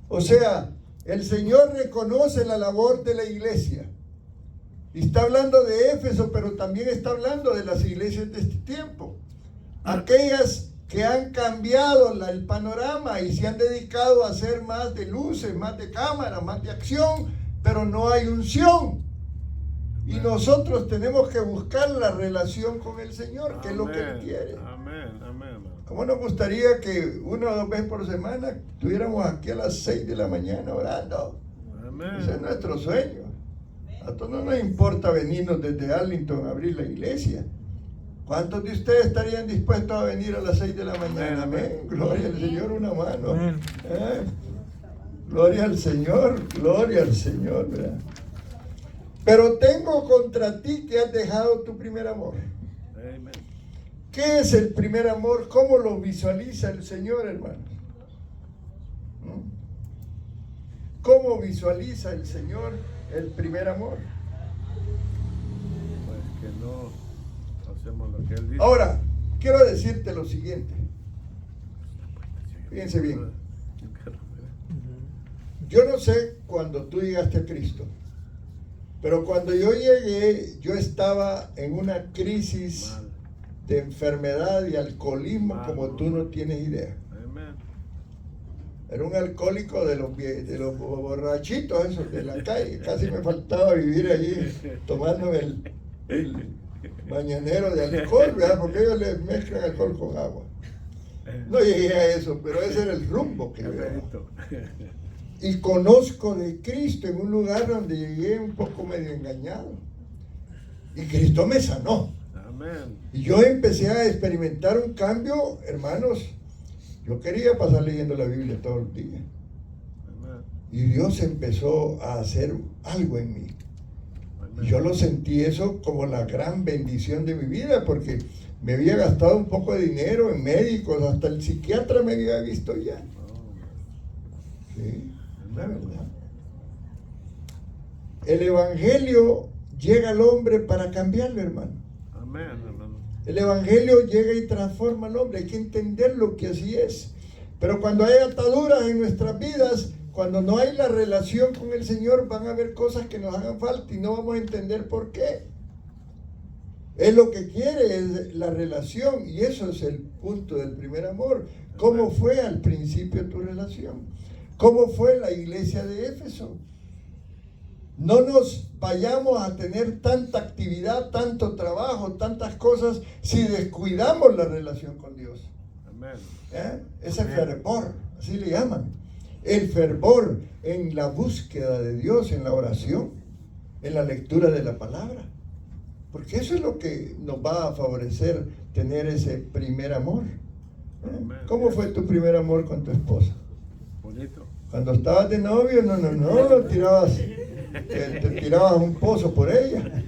O sea, el Señor reconoce la labor de la iglesia. Y está hablando de Éfeso, pero también está hablando de las iglesias de este tiempo. Aquellas que han cambiado el panorama y se han dedicado a hacer más de luces, más de cámara, más de acción, pero no hay unción. Y nosotros tenemos que buscar la relación con el Señor, que es lo que Él quiere. Amén, amén. ¿Cómo nos gustaría que 1 o 2 veces por semana estuviéramos aquí a las 6 de la mañana orando? Amén. Ese es nuestro sueño. A todos no nos importa venirnos desde Arlington a abrir la iglesia. ¿Cuántos de ustedes estarían dispuestos a venir a las 6 de la mañana? Amén. Gloria al Señor, una mano. Gloria al Señor, gloria al Señor, ¿verdad? Pero tengo contra ti que has dejado tu primer amor. Amén. ¿Qué es el primer amor? ¿Cómo lo visualiza el Señor, hermanos? ¿Cómo visualiza el Señor el primer amor? Pues que no hacemos lo que Él dice. Ahora, quiero decirte lo siguiente. Fíjense bien. Yo no sé cuando tú llegaste a Cristo, pero cuando yo llegué, yo estaba en una crisis de enfermedad y alcoholismo como tú no tienes idea. Amén. Era un alcohólico de los borrachitos esos de la calle. Casi me faltaba vivir allí tomándome el mañanero de alcohol, ¿verdad? Porque ellos le mezclan alcohol con agua. No llegué a eso, pero ese era el rumbo que veo. Y conozco de Cristo en un lugar donde llegué un poco medio engañado. Y Cristo me sanó. Amén. Y yo empecé a experimentar un cambio, hermanos. Yo quería pasar leyendo la Biblia todos los días. Amén. Y Dios empezó a hacer algo en mí. Y yo lo sentí eso como la gran bendición de mi vida, porque me había gastado un poco de dinero en médicos, hasta el psiquiatra me había visto ya. Sí, la verdad. El Evangelio llega al hombre para cambiarlo, hermano. Amén, hermano. El Evangelio llega y transforma al hombre. Hay que entender lo que así es. Pero cuando hay ataduras en nuestras vidas, cuando no hay la relación con el Señor, van a haber cosas que nos hagan falta y no vamos a entender por qué. Él lo que quiere es la relación, y eso es el punto del primer amor. ¿Cómo fue al principio tu relación? ¿Cómo fue la iglesia de Éfeso? No nos vayamos a tener tanta actividad, tanto trabajo, tantas cosas, si descuidamos la relación con Dios. Amén. Ese fervor, así le llaman. El fervor en la búsqueda de Dios, en la oración, en la lectura de la palabra. Porque eso es lo que nos va a favorecer tener ese primer amor. ¿Cómo fue tu primer amor con tu esposa? Bonito. Cuando estabas de novio, no tirabas, te tirabas un pozo por ella.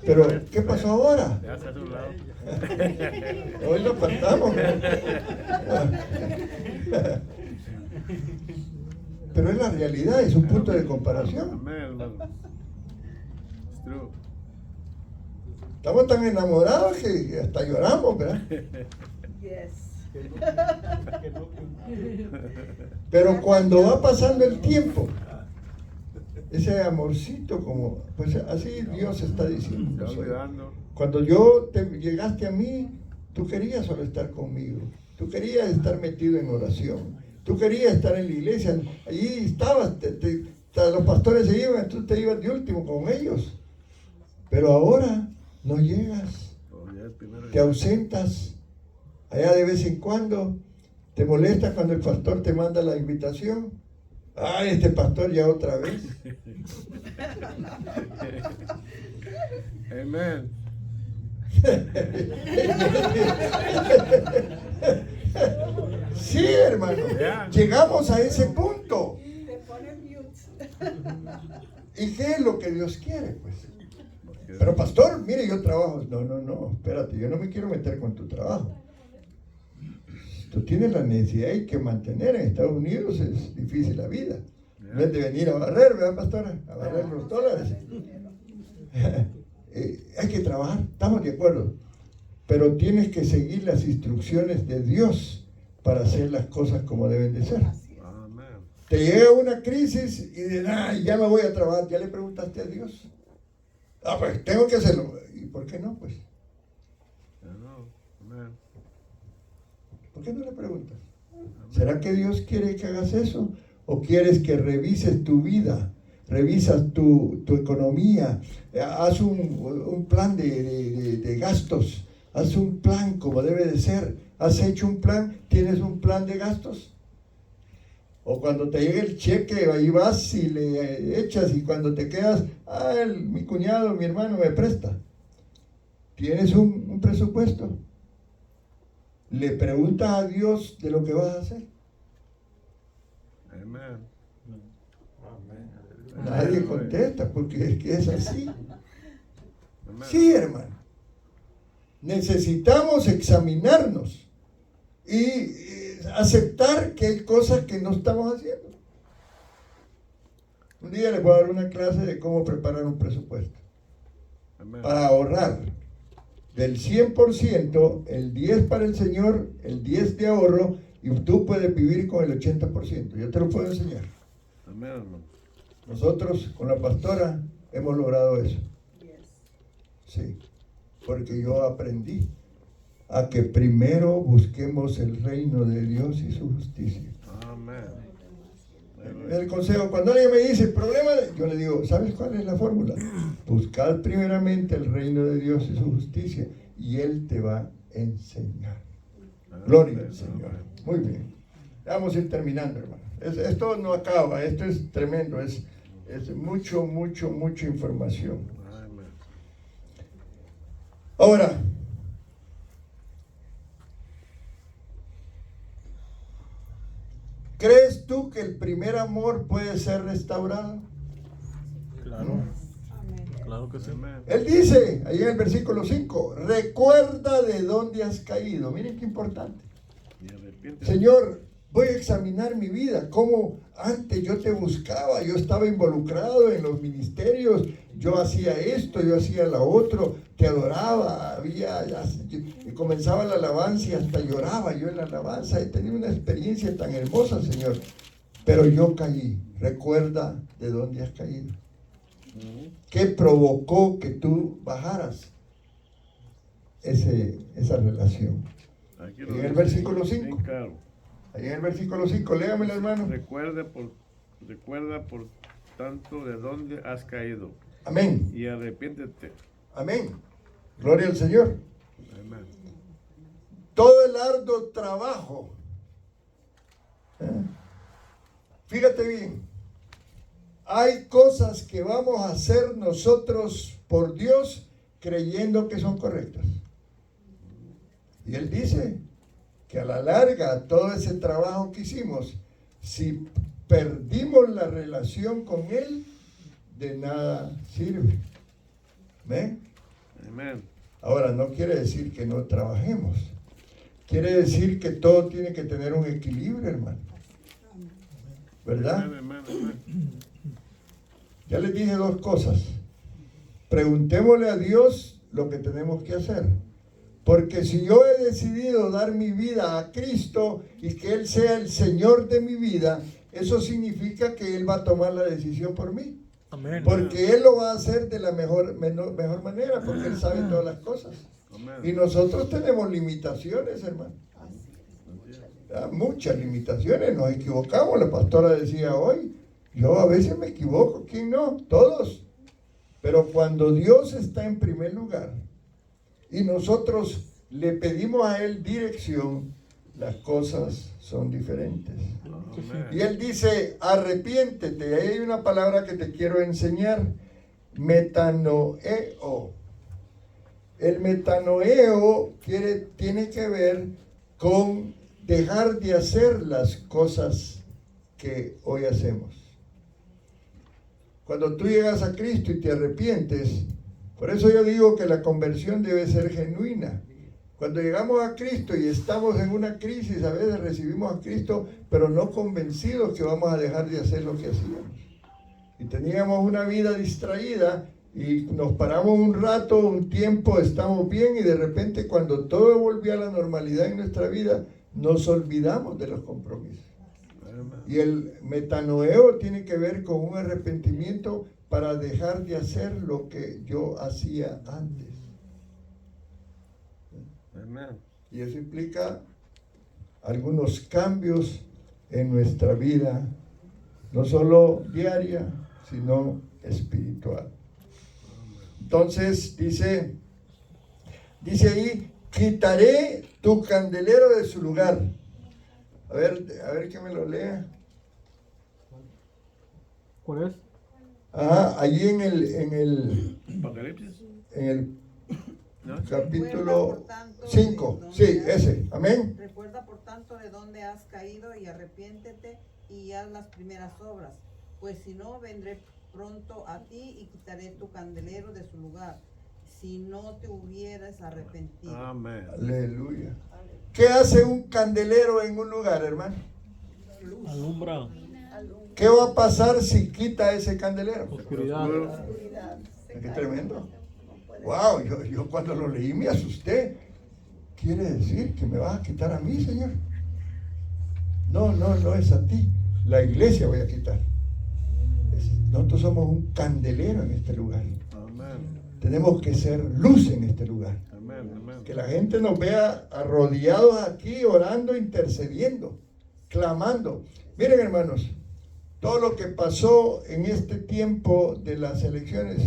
Pero, ¿qué pasó ahora? Ya está a su lado. Hoy lo faltamos. Pero es la realidad, es un punto de comparación. Amén, hermano. It's true. Estamos tan enamorados que hasta lloramos, ¿verdad? Pero cuando va pasando el tiempo, ese amorcito, como, pues así Dios está diciendo. Está olvidando. Cuando llegaste a mí, tú querías solo estar conmigo. Tú querías estar metido en oración. Tú querías estar en la iglesia. Allí estabas, los pastores se iban, tú te ibas de último con ellos. Pero ahora no llegas. Te ausentas. Allá de vez en cuando. Te molesta cuando el pastor te manda la invitación. Ay, este pastor ya otra vez. Amén. Sí, hermano. Llegamos a ese punto. ¿Y qué es lo que Dios quiere? Pues. Pero pastor, mire, yo trabajo. No, espérate, yo no me quiero meter con tu trabajo. Tú tienes la necesidad, hay que mantener. En Estados Unidos es difícil la vida. No es de venir a barrer, ¿verdad, pastora? A barrer los dólares. Hay que trabajar, estamos de acuerdo. Pero tienes que seguir las instrucciones de Dios para hacer las cosas como deben de ser. Amén. Te llega una crisis y dices, ya me voy a trabajar. ¿Ya le preguntaste a Dios? Pues tengo que hacerlo. ¿Y por qué no? Pues, Amén. ¿por qué no le preguntas? ¿Será que Dios quiere que hagas eso? ¿O quieres que revises tu vida? Revisas tu economía. Haz un plan de gastos. Haz un plan como debe de ser. ¿Has hecho un plan? ¿Tienes un plan de gastos? O cuando te llegue el cheque, ahí vas y le echas, y cuando te quedas, mi cuñado, mi hermano me presta. ¿Tienes un presupuesto? ¿Le preguntas a Dios de lo que vas a hacer? Amén. Nadie contesta porque es que es así. Amén. Sí, hermano. Necesitamos examinarnos y aceptar que hay cosas que no estamos haciendo. Un día les voy a dar una clase de cómo preparar un presupuesto. Amén. Para ahorrar del 100%, el 10% para el Señor, el 10% de ahorro, y tú puedes vivir con el 80%. Yo te lo puedo enseñar. Amén, hermano. Nosotros con la pastora hemos logrado eso. Sí, porque yo aprendí a que primero busquemos el reino de Dios y su justicia. Amén. El consejo, cuando alguien me dice problema, yo le digo, ¿sabes cuál es la fórmula? Buscad primeramente el reino de Dios y su justicia, y Él te va a enseñar. Gloria al Señor. Muy bien. Vamos a ir terminando, hermano. Esto no acaba, esto es tremendo, es mucha información. Amén. Ahora, ¿crees tú que el primer amor puede ser restaurado? Claro. Claro que sí. Amén. Él dice, ahí en el versículo 5, recuerda de dónde has caído. Miren qué importante. Y arrepiéntete. Señor, voy a examinar mi vida, cómo antes yo te buscaba, yo estaba involucrado en los ministerios, yo hacía esto, yo hacía lo otro, te adoraba, y comenzaba la alabanza y hasta lloraba yo en la alabanza, he tenido una experiencia tan hermosa, Señor, pero yo caí. Recuerda de dónde has caído. ¿Qué provocó que tú bajaras esa relación? Aquí En lo el dice versículo bien 5. claro. Ahí en el versículo 5, léamelo, hermano. Recuerda por tanto de dónde has caído Amén. y arrepiéntete. Amén. Gloria al Señor. Amén. Todo el arduo trabajo. Fíjate bien. Hay cosas que vamos a hacer nosotros por Dios creyendo que son correctas. Y Él dice que a la larga todo ese trabajo que hicimos, si perdimos la relación con Él, de nada sirve. ¿Ven? Amén. Ahora, no quiere decir que no trabajemos. Quiere decir que todo tiene que tener un equilibrio, hermano. ¿Verdad? Amén, amén, amén. Ya les dije dos cosas. Preguntémosle a Dios lo que tenemos que hacer. Porque si yo he decidido dar mi vida a Cristo y que Él sea el Señor de mi vida, eso significa que Él va a tomar la decisión por mí. Amén. Porque Él lo va a hacer de la mejor manera, porque Él sabe todas las cosas. Amén. Y nosotros tenemos limitaciones, hermano. Muchas limitaciones, nos equivocamos. La pastora decía hoy, yo a veces me equivoco, ¿quién no? Todos. Pero cuando Dios está en primer lugar y nosotros le pedimos a Él dirección, las cosas son diferentes. Amén. Y Él dice, arrepiéntete. Ahí hay una palabra que te quiero enseñar, metanoeo. El metanoeo tiene que ver con dejar de hacer las cosas que hoy hacemos. Cuando tú llegas a Cristo y te arrepientes, por eso yo digo que la conversión debe ser genuina. Cuando llegamos a Cristo y estamos en una crisis, a veces recibimos a Cristo, pero no convencidos que vamos a dejar de hacer lo que hacíamos. Y teníamos una vida distraída y nos paramos un rato, un tiempo, estamos bien y de repente cuando todo volvió a la normalidad en nuestra vida, nos olvidamos de los compromisos. Y el metanoeo tiene que ver con un arrepentimiento para dejar de hacer lo que yo hacía antes. Amén. Y eso implica algunos cambios en nuestra vida, no solo diaria, sino espiritual. Entonces dice ahí, quitaré tu candelero de su lugar. A ver que me lo lea. ¿Cuál es? Ajá, allí en el Apocalipsis. ¿No? capítulo 5. Sí, ese. Amén. Recuerda por tanto de dónde has caído y arrepiéntete y haz las primeras obras, pues si no vendré pronto a ti y quitaré tu candelero de su lugar, si no te hubieras arrepentido. Amén. Aleluya. ¿Qué hace un candelero en un lugar, hermano? Alumbra. ¿Qué va a pasar si quita ese candelero? Oscuridad. Qué tremendo. Wow, yo cuando lo leí me asusté. ¿Quiere decir que me vas a quitar a mí, Señor? No es a ti. La iglesia voy a quitar. Nosotros somos un candelero en este lugar. Amén. Tenemos que ser luz en este lugar. Amén. Amén. Que la gente nos vea arrodillados aquí, orando, intercediendo, clamando. Miren, hermanos, todo lo que pasó en este tiempo de las elecciones,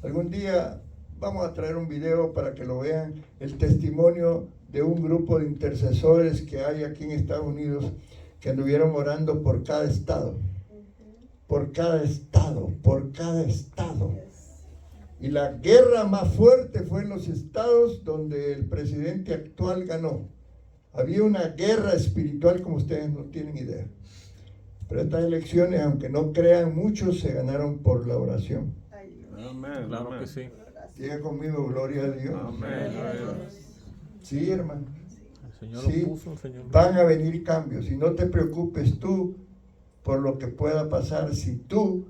algún día vamos a traer un video para que lo vean, el testimonio de un grupo de intercesores que hay aquí en Estados Unidos, que anduvieron orando por cada estado. Por cada estado, por cada estado. Y la guerra más fuerte fue en los estados donde el presidente actual ganó. Había una guerra espiritual como ustedes no tienen idea. Pero estas elecciones, aunque no crean muchos, se ganaron por la oración. Amén. Claro Amén. que sí. Diga conmigo, gloria a Dios. Amén. Sí, hermano. El Señor Sí, lo puso, el Señor lo van a venir cambios. Y no te preocupes tú por lo que pueda pasar si tú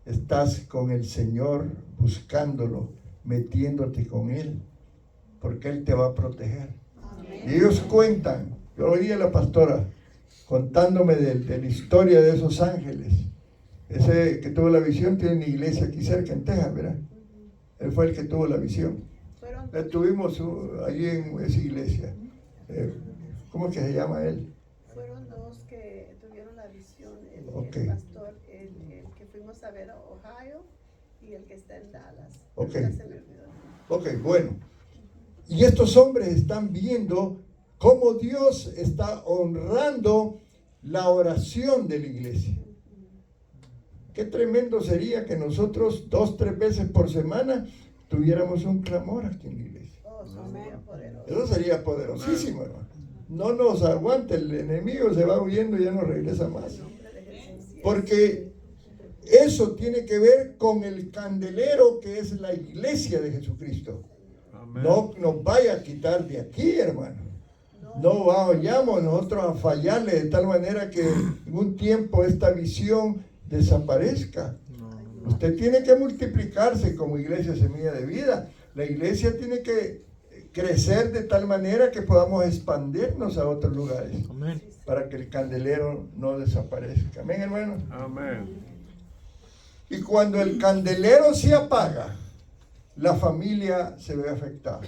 estás con el Señor buscándolo, metiéndote con Él, porque Él te va a proteger. Y ellos cuentan, yo oí a la pastora contándome de la historia de esos ángeles. Ese que tuvo la visión tiene una iglesia aquí cerca en Texas, ¿verdad? Él fue el que tuvo la visión. Estuvimos allí en esa iglesia. ¿Cómo es que se llama él? Fueron dos que tuvieron la visión, el pastor, el que fuimos a ver a Ohio y el que está en Dallas. Ok. Ya se me olvidó. Ok, bueno. Y estos hombres están viendo cómo Dios está honrando la oración de la iglesia. Qué tremendo sería que nosotros 2-3 veces por semana tuviéramos un clamor aquí en la iglesia. Oh, sería poderoso. Eso sería poderosísimo, hermano. No nos aguanta, el enemigo se va huyendo y ya no regresa más. Porque eso tiene que ver con el candelero que es la iglesia de Jesucristo. Amén. No nos vaya a quitar de aquí, hermano. No vayamos nosotros a fallarle de tal manera que en un tiempo esta visión desaparezca. Usted tiene que multiplicarse como iglesia Semilla de Vida. La iglesia tiene que crecer de tal manera que podamos expandirnos a otros lugares. Amén. Para que el candelero no desaparezca. Amén, hermano. Amén. Y cuando el candelero se apaga, la familia se ve afectada.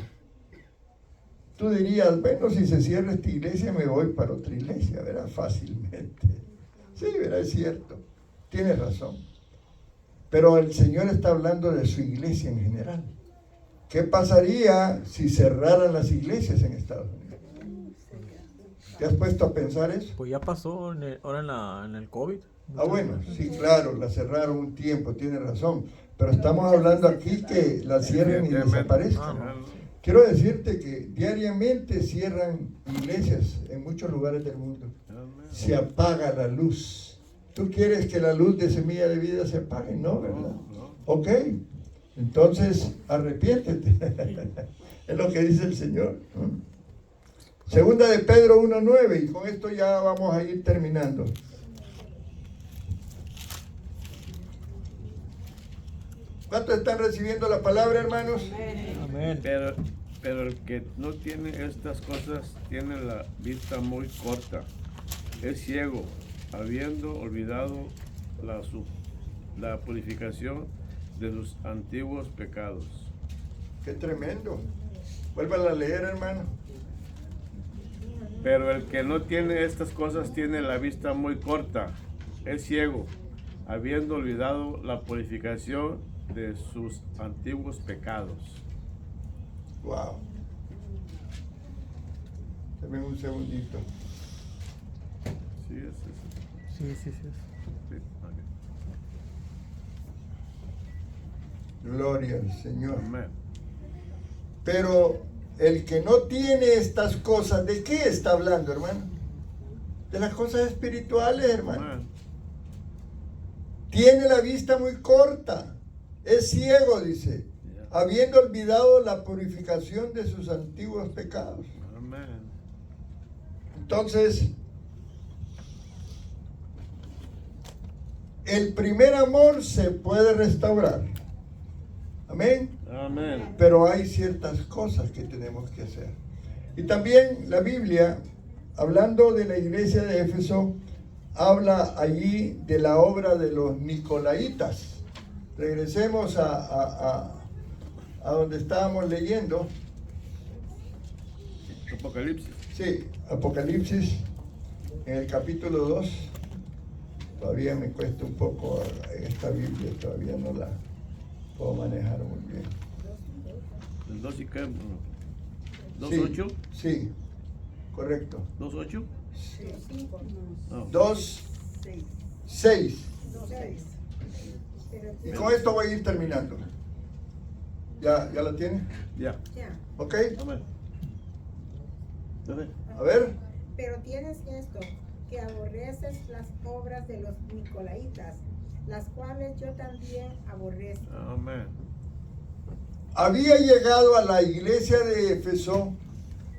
Tú dirías, bueno, si se cierra esta iglesia me voy para otra iglesia, ¿verdad? Fácilmente. Sí, ¿verdad? Es cierto. Tienes razón. Pero el Señor está hablando de su iglesia en general. ¿Qué pasaría si cerraran las iglesias en Estados Unidos? ¿Te has puesto a pensar eso? Pues ya pasó ahora en el COVID. Ah, bueno, sí, claro, la cerraron un tiempo, tiene razón. Pero estamos hablando aquí que la cierren y desaparezcan. Quiero decirte que diariamente cierran iglesias en muchos lugares del mundo. Se apaga la luz. ¿Tú quieres que la luz de Semilla de Vida se apague? No, ¿verdad? Ok, entonces arrepiéntete. Es lo que dice el Señor. Segunda de Pedro 1:9, y con esto ya vamos a ir terminando. ¿Cuántos están recibiendo la palabra, hermanos? Amén. Pero el que no tiene estas cosas tiene la vista muy corta. Es ciego habiendo olvidado la purificación de sus antiguos pecados. Qué tremendo. Vuélvala a leer, hermano. Pero el que no tiene estas cosas tiene la vista muy corta, es ciego, habiendo olvidado la purificación de sus antiguos pecados. Wow. Dame un segundito. Sí, es eso. Sí. Sí, ok. Gloria al Señor. Amén. Pero el que no tiene estas cosas, ¿de qué está hablando, hermano? De las cosas espirituales, hermano. Amén. Tiene la vista muy corta, es ciego, dice, habiendo olvidado la purificación de sus antiguos pecados. Amén. Entonces, el primer amor se puede restaurar. Amén. Amén. Pero hay ciertas cosas que tenemos que hacer. Y también la Biblia, hablando de la iglesia de Éfeso, habla allí de la obra de los Nicolaitas. Regresemos a donde estábamos leyendo. Apocalipsis. Sí, Apocalipsis, en el capítulo 2. Todavía me cuesta un poco esta Biblia, todavía no la puedo manejar muy bien. ¿El 2 y qué? Sí, ¿2.8? sí, correcto. ¿2.8? 2:6. Y con esto voy a ir terminando. ¿Ya la tiene? Ya. ¿Ok? Amén. Amén. A ver. Pero tienes esto, que aborreces las obras de los Nicolaitas, las cuales yo también aborrezco. Amén. Había llegado a la iglesia de Éfeso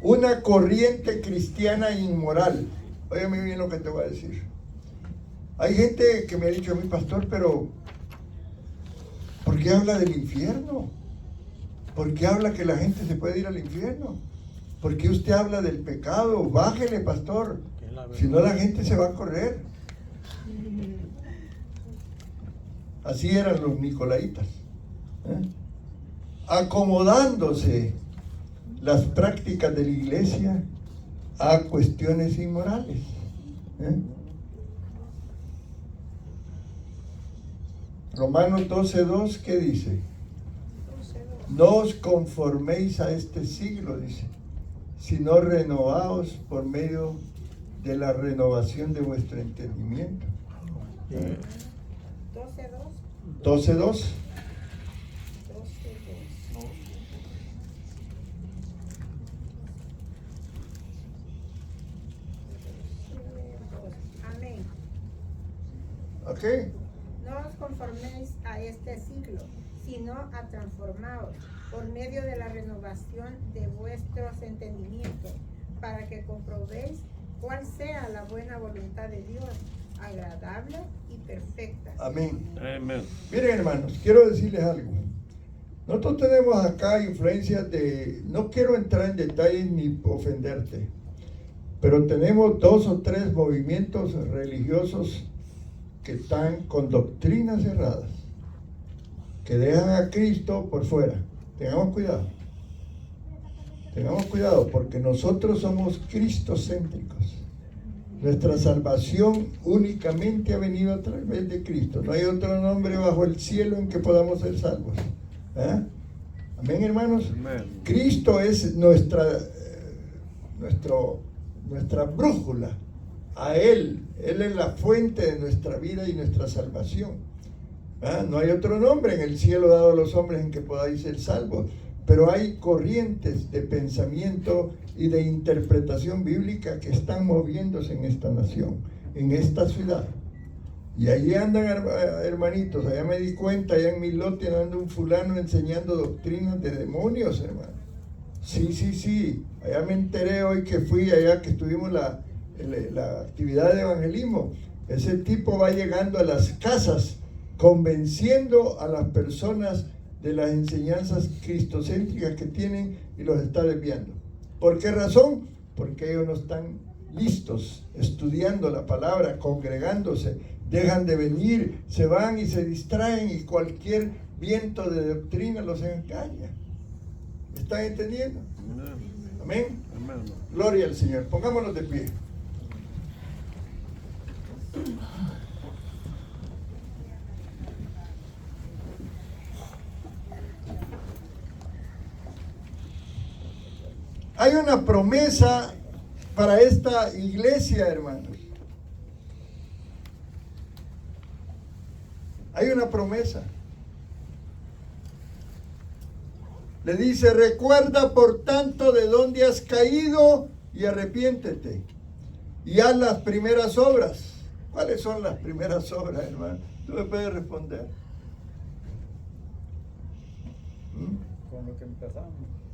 una corriente cristiana inmoral. Óyeme bien lo que te voy a decir. Hay gente que me ha dicho a mí, pastor, pero ¿por qué habla del infierno? ¿Por qué habla que la gente se puede ir al infierno? ¿Por qué usted habla del pecado? Bájele, pastor. Si no, la gente se va a correr. Así eran los nicolaitas. Acomodándose las prácticas de la iglesia a cuestiones inmorales. Romanos 12:2, ¿qué dice? No os conforméis a este siglo, dice, sino renovaos por medio de la renovación de vuestro entendimiento. 12:2. Amén. Ok. No os conforméis a este siglo, sino a transformaos por medio de la renovación de vuestros entendimientos, para que comprobéis cuál sea la buena voluntad de Dios, agradable y perfecta. Amén. Amén. Miren, hermanos, quiero decirles algo. Nosotros tenemos acá influencias de, no quiero entrar en detalles ni ofenderte, pero tenemos 2 o 3 movimientos religiosos que están con doctrinas cerradas, que dejan a Cristo por fuera. Tengamos cuidado, porque nosotros somos cristocéntricos. Nuestra salvación únicamente ha venido a través de Cristo. No hay otro nombre bajo el cielo en que podamos ser salvos. Amén, hermanos. Amén. Cristo es nuestra brújula. A Él es la fuente de nuestra vida y nuestra salvación. No hay otro nombre en el cielo dado a los hombres en que podáis ser salvos. Pero hay corrientes de pensamiento y de interpretación bíblica que están moviéndose en esta nación, en esta ciudad. Y allí andan, hermanitos, allá me di cuenta, allá en mi lote anda un fulano enseñando doctrinas de demonios, hermano. Sí, allá me enteré hoy que fui allá, que estuvimos la actividad de evangelismo. Ese tipo va llegando a las casas, convenciendo a las personas de las enseñanzas cristocéntricas que tienen y los está desviando. ¿Por qué razón? Porque ellos no están listos, estudiando la palabra, congregándose, dejan de venir, se van y se distraen y cualquier viento de doctrina los engaña. ¿Me están entendiendo? Amén. Gloria al Señor. Pongámonos de pie. Hay una promesa para esta iglesia, hermanos. Hay una promesa. Le dice, recuerda por tanto de dónde has caído y arrepiéntete. Y haz las primeras obras. ¿Cuáles son las primeras obras, hermano? Tú me puedes responder. Con lo que empezamos.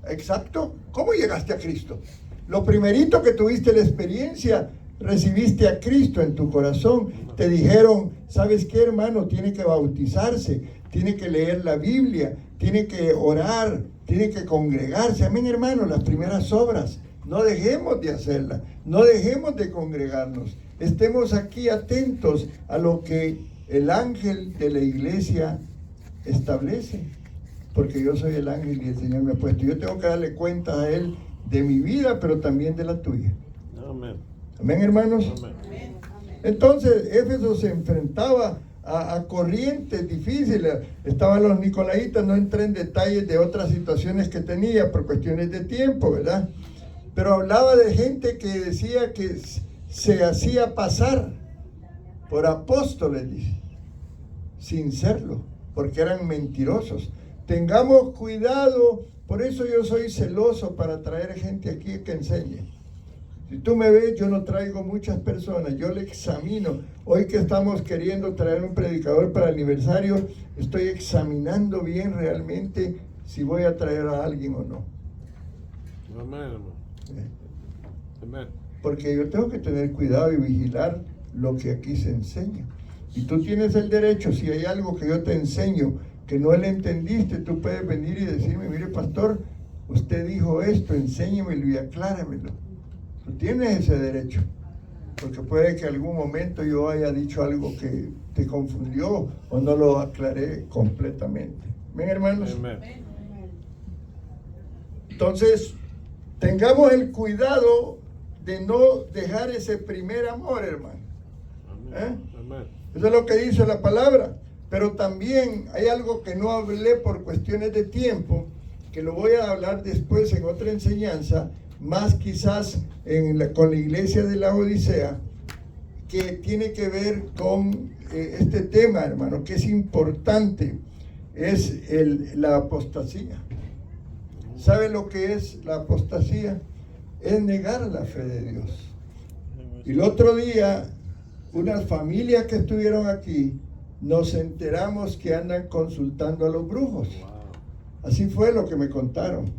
Exacto. ¿Cómo llegaste a Cristo? Lo primerito que tuviste la experiencia, recibiste a Cristo en tu corazón. Te dijeron, ¿sabes qué, hermano? Tiene que bautizarse, tiene que leer la Biblia, tiene que orar, tiene que congregarse. Amén, hermano, las primeras obras. No dejemos de hacerlas, no dejemos de congregarnos. Estemos aquí atentos a lo que el ángel de la iglesia establece. Porque yo soy el ángel y el Señor me ha puesto. Yo tengo que darle cuenta a Él de mi vida, pero también de la tuya. Amén. Amén, hermanos. Amén. Entonces, Éfeso se enfrentaba a corrientes difíciles. Estaban los nicolaitas, no entré en detalles de otras situaciones que tenía por cuestiones de tiempo, ¿verdad? Pero hablaba de gente que decía que se hacía pasar por apóstoles, dice, sin serlo, porque eran mentirosos. Tengamos cuidado, por eso yo soy celoso para traer gente aquí que enseñe. Si tú me ves, yo no traigo muchas personas, yo le examino. Hoy que estamos queriendo traer un predicador para el aniversario, estoy examinando bien realmente si voy a traer a alguien o no. Amén. Amén. Porque yo tengo que tener cuidado y vigilar lo que aquí se enseña. Y tú tienes el derecho, si hay algo que yo te enseño que no le entendiste, tú puedes venir y decirme, mire pastor, usted dijo esto, enséñemelo y acláramelo. Tú tienes ese derecho, porque puede que en algún momento yo haya dicho algo que te confundió o no lo aclaré completamente. ¿Ven, hermanos? Amén. Entonces, tengamos el cuidado de no dejar ese primer amor, hermano. Amén. Eso es lo que dice la palabra. Pero también hay algo que no hablé por cuestiones de tiempo, que lo voy a hablar después en otra enseñanza, más quizás con la iglesia de la Odisea, que tiene que ver con este tema, hermano, que es importante, es la apostasía. ¿Sabe lo que es la apostasía? Es negar la fe de Dios. Y el otro día, unas familias que estuvieron aquí, nos enteramos que andan consultando a los brujos. Así fue lo que me contaron.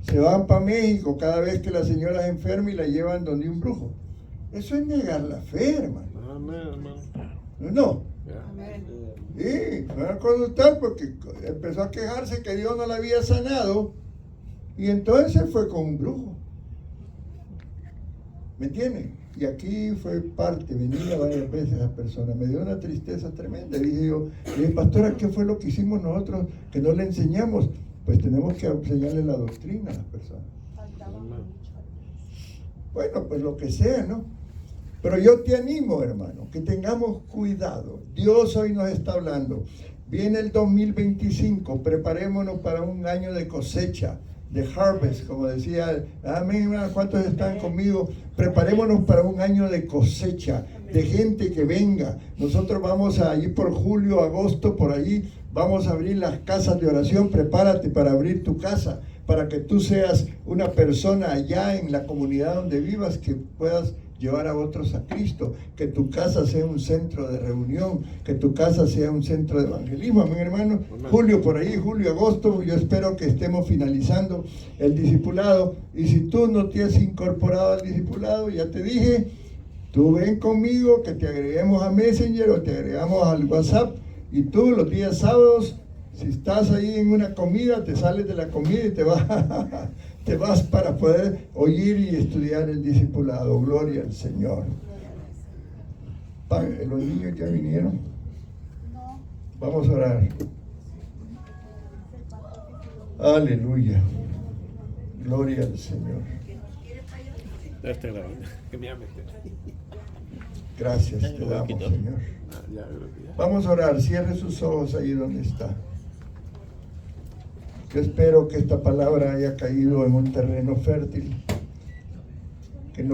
Se van para México cada vez que la señora es enferma y la llevan donde un brujo. Eso es negar la fe, hermano. No. Sí, me van a consultar porque empezó a quejarse que Dios no la había sanado y entonces fue con un brujo. ¿Me entienden? Y aquí fue parte, venía varias veces esa persona, me dio una tristeza tremenda. Dije yo, pastora, ¿qué fue lo que hicimos nosotros que no le enseñamos? Pues tenemos que enseñarle la doctrina a las personas. Bueno, pues lo que sea, ¿no? Pero yo te animo, hermano, que tengamos cuidado. Dios hoy nos está hablando. Viene el 2025, preparémonos para un año de cosecha, de harvest, como decía. Amén, ¿cuántos están conmigo? Preparémonos para un año de cosecha, de gente que venga. Nosotros vamos a ir por julio, agosto, por allí, vamos a abrir las casas de oración. Prepárate para abrir tu casa, para que tú seas una persona allá en la comunidad donde vivas, que puedas llevar a otros a Cristo, que tu casa sea un centro de reunión, que tu casa sea un centro de evangelismo. Amén, hermano. Amén. Julio por ahí, julio, agosto, yo espero que estemos finalizando el discipulado. Y si tú no te has incorporado al discipulado, ya te dije, tú ven conmigo que te agreguemos a Messenger o te agregamos al WhatsApp, y tú los días sábados, si estás ahí en una comida, te sales de la comida y te vas te vas para poder oír y estudiar el discipulado. Gloria al Señor. ¿Los niños ya vinieron? Vamos a orar. Aleluya. Gloria al Señor. Gracias te damos, Señor. Vamos a orar. Cierre sus ojos ahí donde está. Yo espero que esta palabra haya caído en un terreno fértil, que no